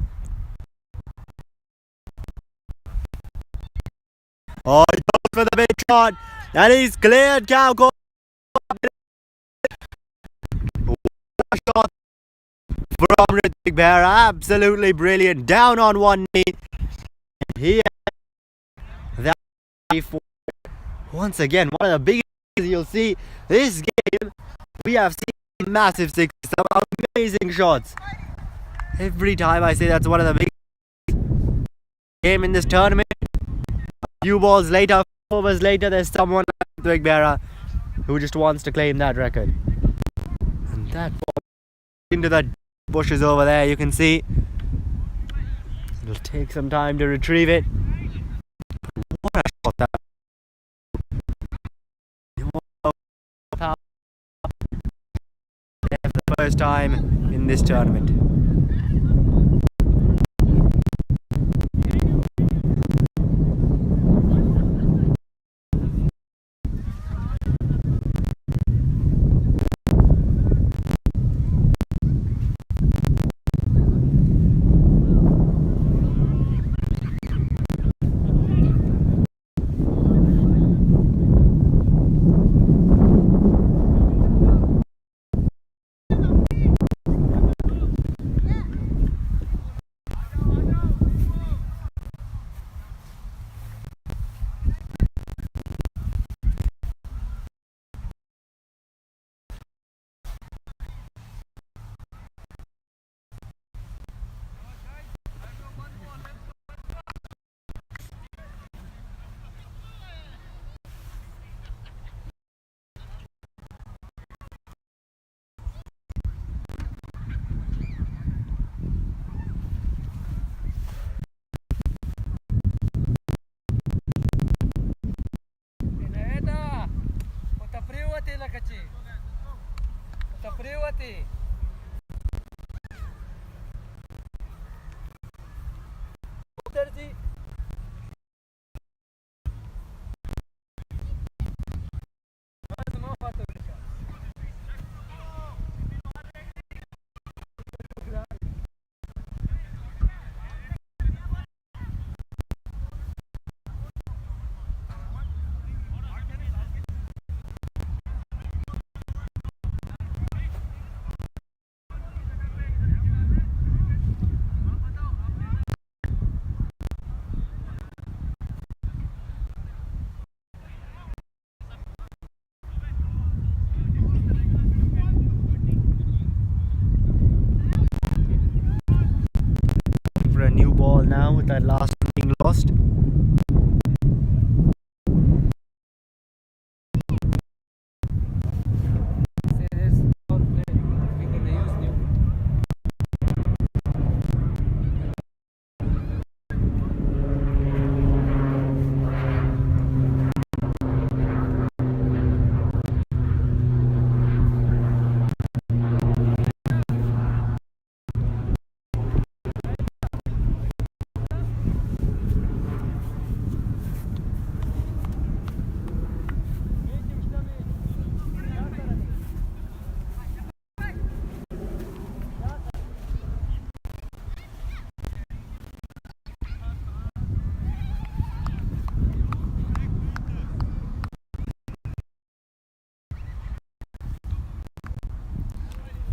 Oh, he goes for the big shot. And he's cleared cow. Shot from Ritwik Behra. Absolutely brilliant. Down on one knee. Here. That once again, one of the biggest things you'll see this game. We have seen massive sixes, some amazing shots. Every time I say that's one of the biggest game in this tournament. A few balls later, 4 overs later, there's someone like Ritwik Behra who just wants to claim that record. And that ball into the bushes over there, you can see. It'll take some time to retrieve it. What a shot that. For the first time in this tournament. For a new ball now with that last one being lost.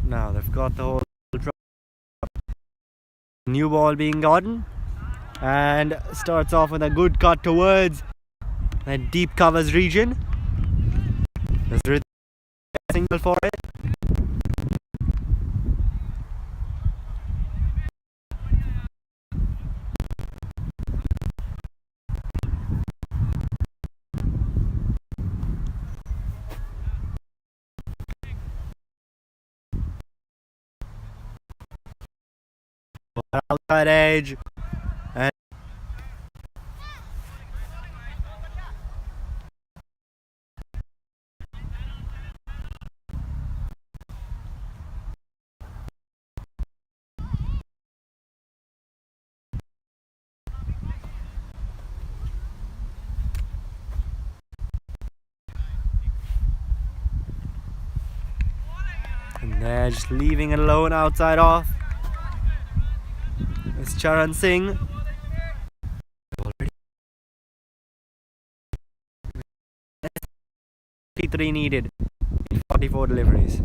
Now they've got the whole new ball being gotten, and starts off with a good cut towards that deep covers region. There's a single for it. Outside edge, and they're just leaving it alone outside off. It's Charan Singh. 43 needed in 44 deliveries.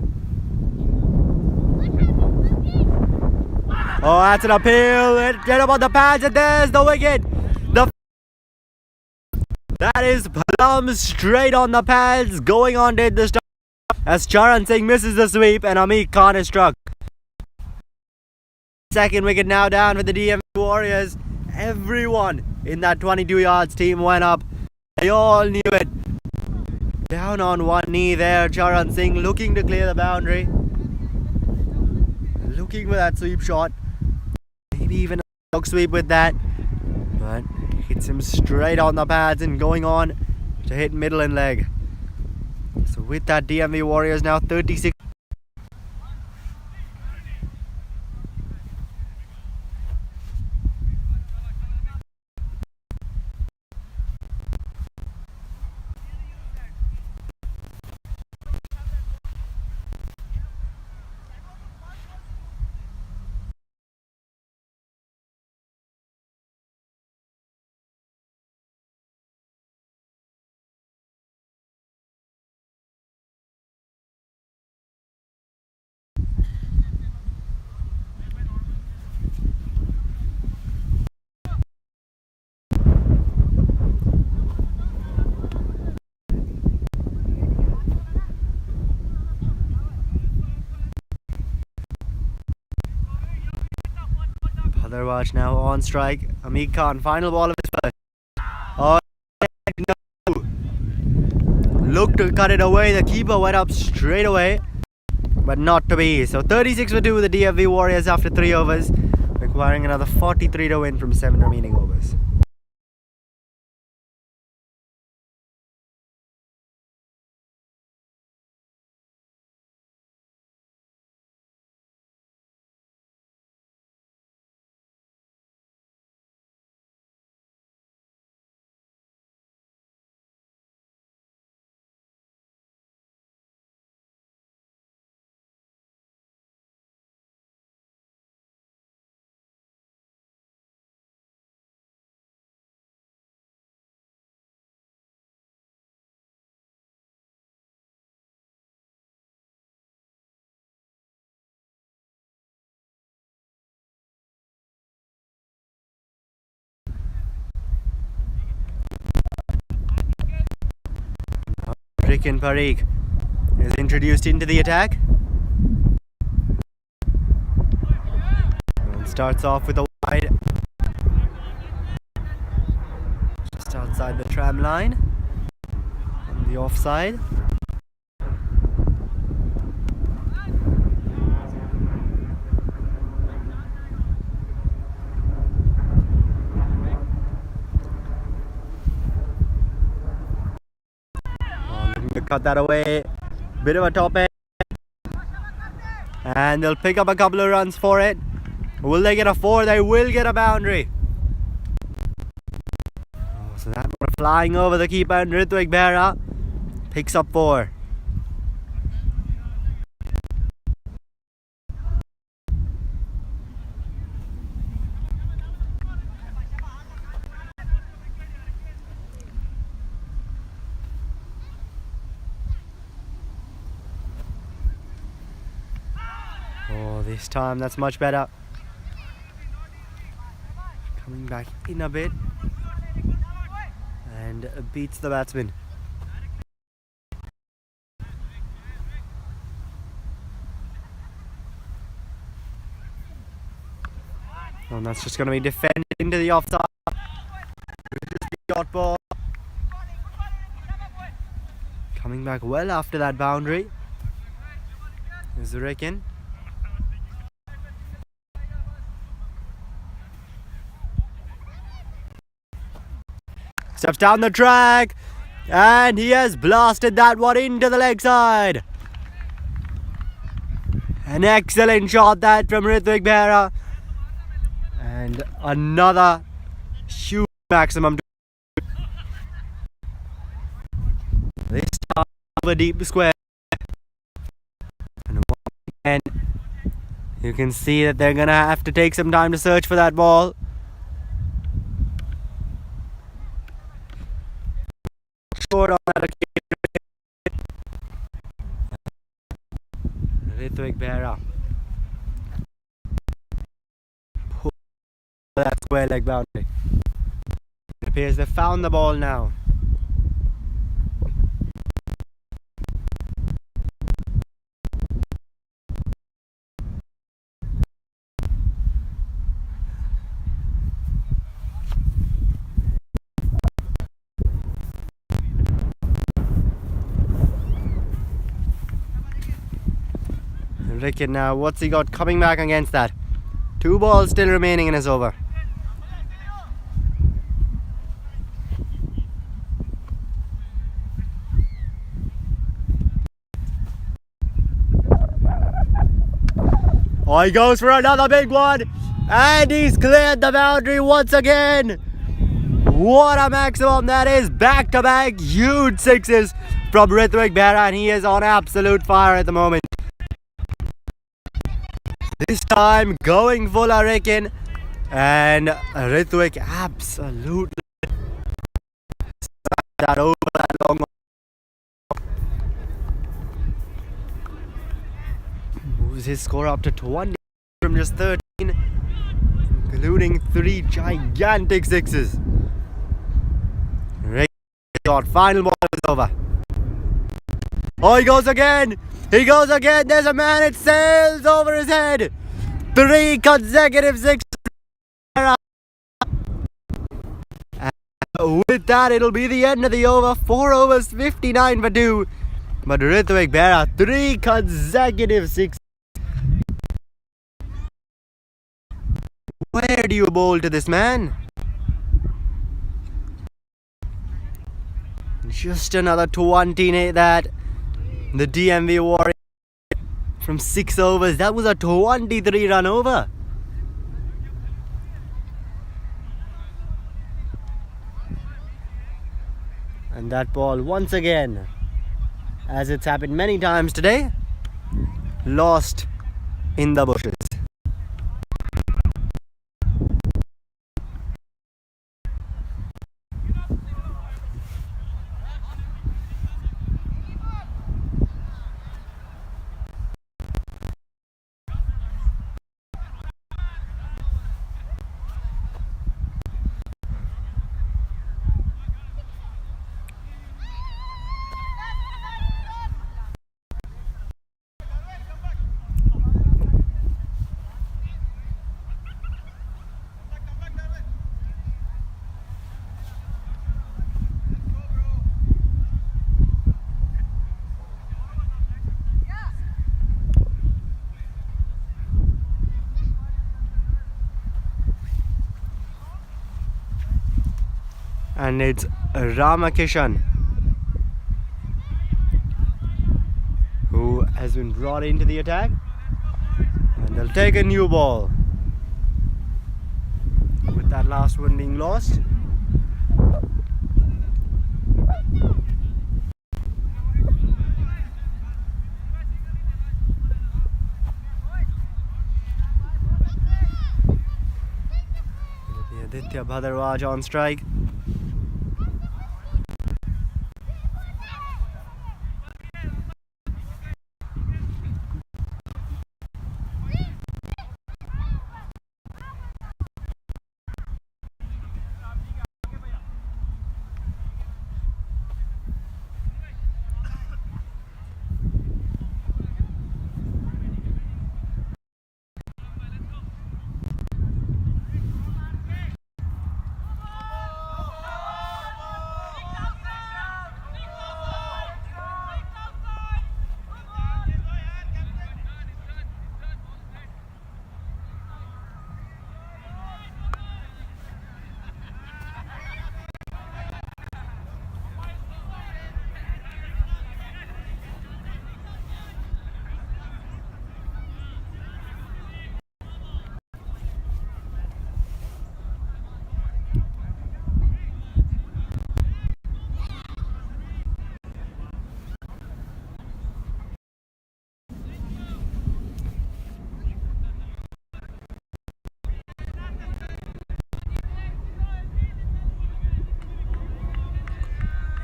Oh, that's an appeal. Get up on the pads, and there's the wicket. That is plumb straight on the pads, going on did the start as Charan Singh misses the sweep and Amit Khan is struck. Second wicket now down for the DMV Warriors. Everyone in that 22 yards team went up. They all knew it. Down on one knee there, Charan Singh looking to clear the boundary. Looking for that sweep shot. Maybe even a dog sweep with that. But hits him straight on the pads and going on to hit middle and leg. So with that, DMV Warriors now 36. Watch now on strike. Amit Khan, final ball of his first. Oh no! Looked to cut it away. The keeper went up straight away, but not to be. So 36 for 2 with the DMV Warriors after 3 overs, requiring another 43 to win from 7 remaining overs. Rikin Parikh is introduced into the attack. And starts off with a wide. Just outside the tram line. On the offside. Cut that away, bit of a top end, and they'll pick up a couple of runs for it. Will they get a 4? They will get a boundary. So that one flying over the keeper, and Ritvik Behra picks up 4. This time that's much better. Coming back in a bit and beats the batsman. And that's just going to be defended into the offside. Dot ball. Coming back well after that boundary is Rikin. Steps down the track, and he has blasted that one into the leg side. An excellent shot that from Ritvik Behra, and another huge maximum. This time over deep square, and And you can see that they're gonna have to take some time to search for that ball. Scored on that occasion. Ritwik Behra. That square leg boundary. It appears they've found the ball now. Rickett now, what's he got coming back against that? 2 balls still remaining in his over. Oh, he goes for another big one, and he's cleared the boundary once again. What a maximum that is. Back-to-back huge sixes from Ritwik Behra, and he is on absolute fire at the moment. This time going full, I reckon, and Ritwik absolutely that over that long. Moves his score up to 20 from just 13, including 3 gigantic sixes. Rickett shot, final ball is over. Oh, he goes again! He goes again! There's a man, it sails over his head! 3 consecutive sixes. And with that, it'll be the end of the over. 4 overs, 59 for 2. But Ritwik Behra, 3 consecutive sixes. Where do you bowl to this man? Just another 20 that the DMV Warrior from 6 overs. That was a 23 run over. And that ball once again, as it's happened many times today, lost in the bushes. And it's Ramakishan who has been brought into the attack, and they'll take a new ball with that last one being lost. Aditya Bhadarwaj on strike.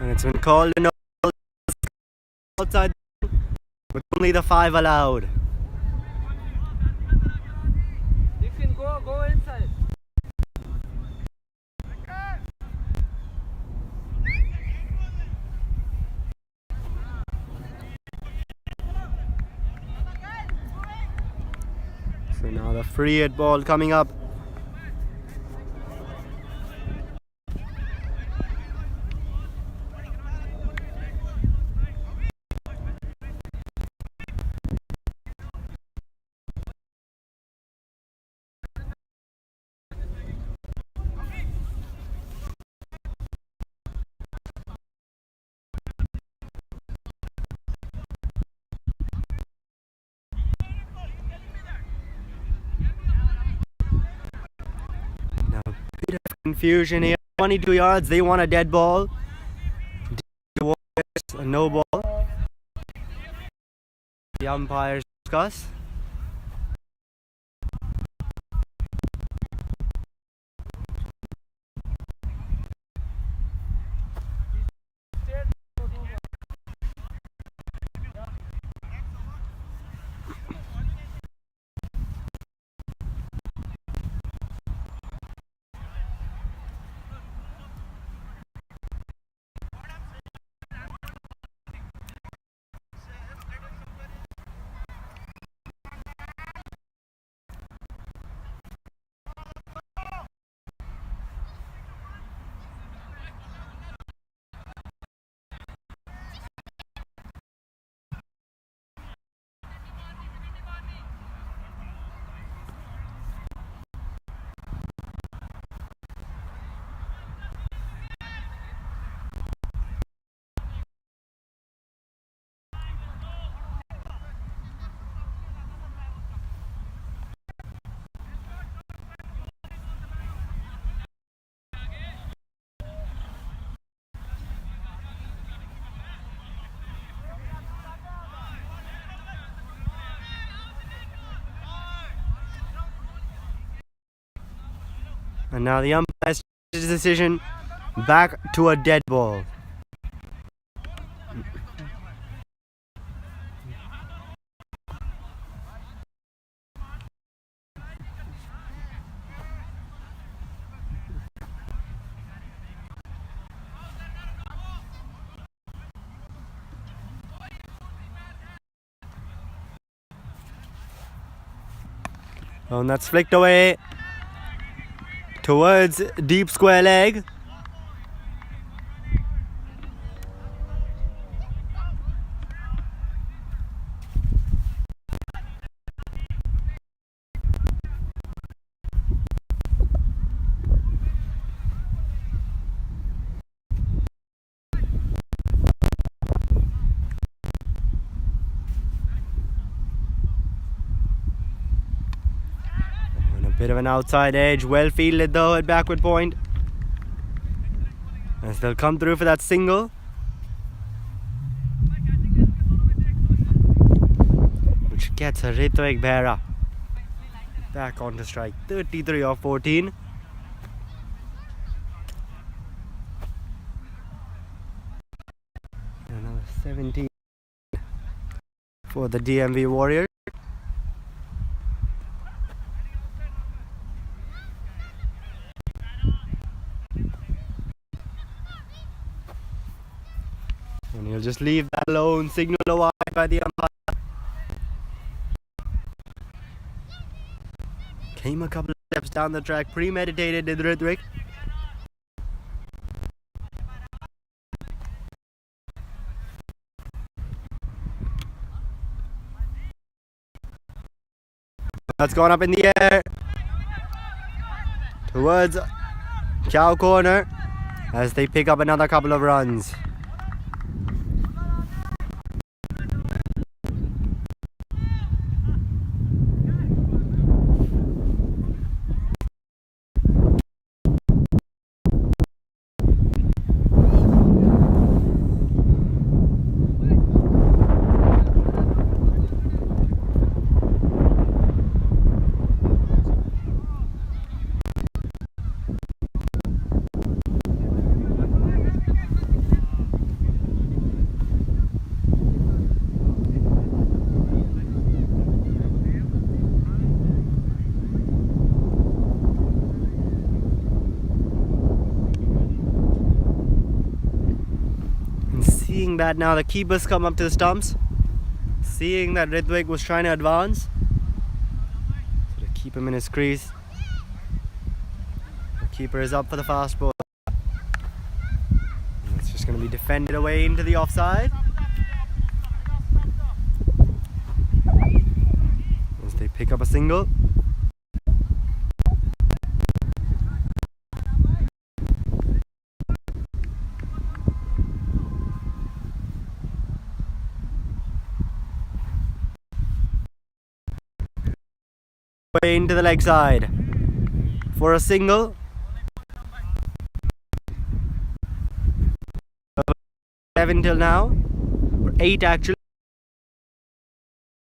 And it's been called an outside, with only the 5 allowed. You can go inside. So now the free hit ball coming up. Now a bit of confusion here. 22 yards, they want a dead ball. A no ball. The umpires discuss. And now the umpires change his decision back to a dead ball. And that's flicked away towards deep square leg. And a bit of an outside edge, well fielded though at backward point. As they'll come through for that single. Which gets a Ritvik Behra back onto strike. 33 off 14. Another 17 for the DMV Warriors. And he'll just leave that alone, signal a wide by the umpire. Came a couple of steps down the track, premeditated in Ritvik. That's gone up in the air towards Cow Corner as they pick up another couple of runs. seeing that now the keepers come up to the stumps, seeing that Ritwik was trying to advance, so to keep him in his crease. The keeper is up for the fast ball. And it's just going to be defended away into the offside as they pick up a single. Way into the leg side for a single. 7 till now, or 8 actually.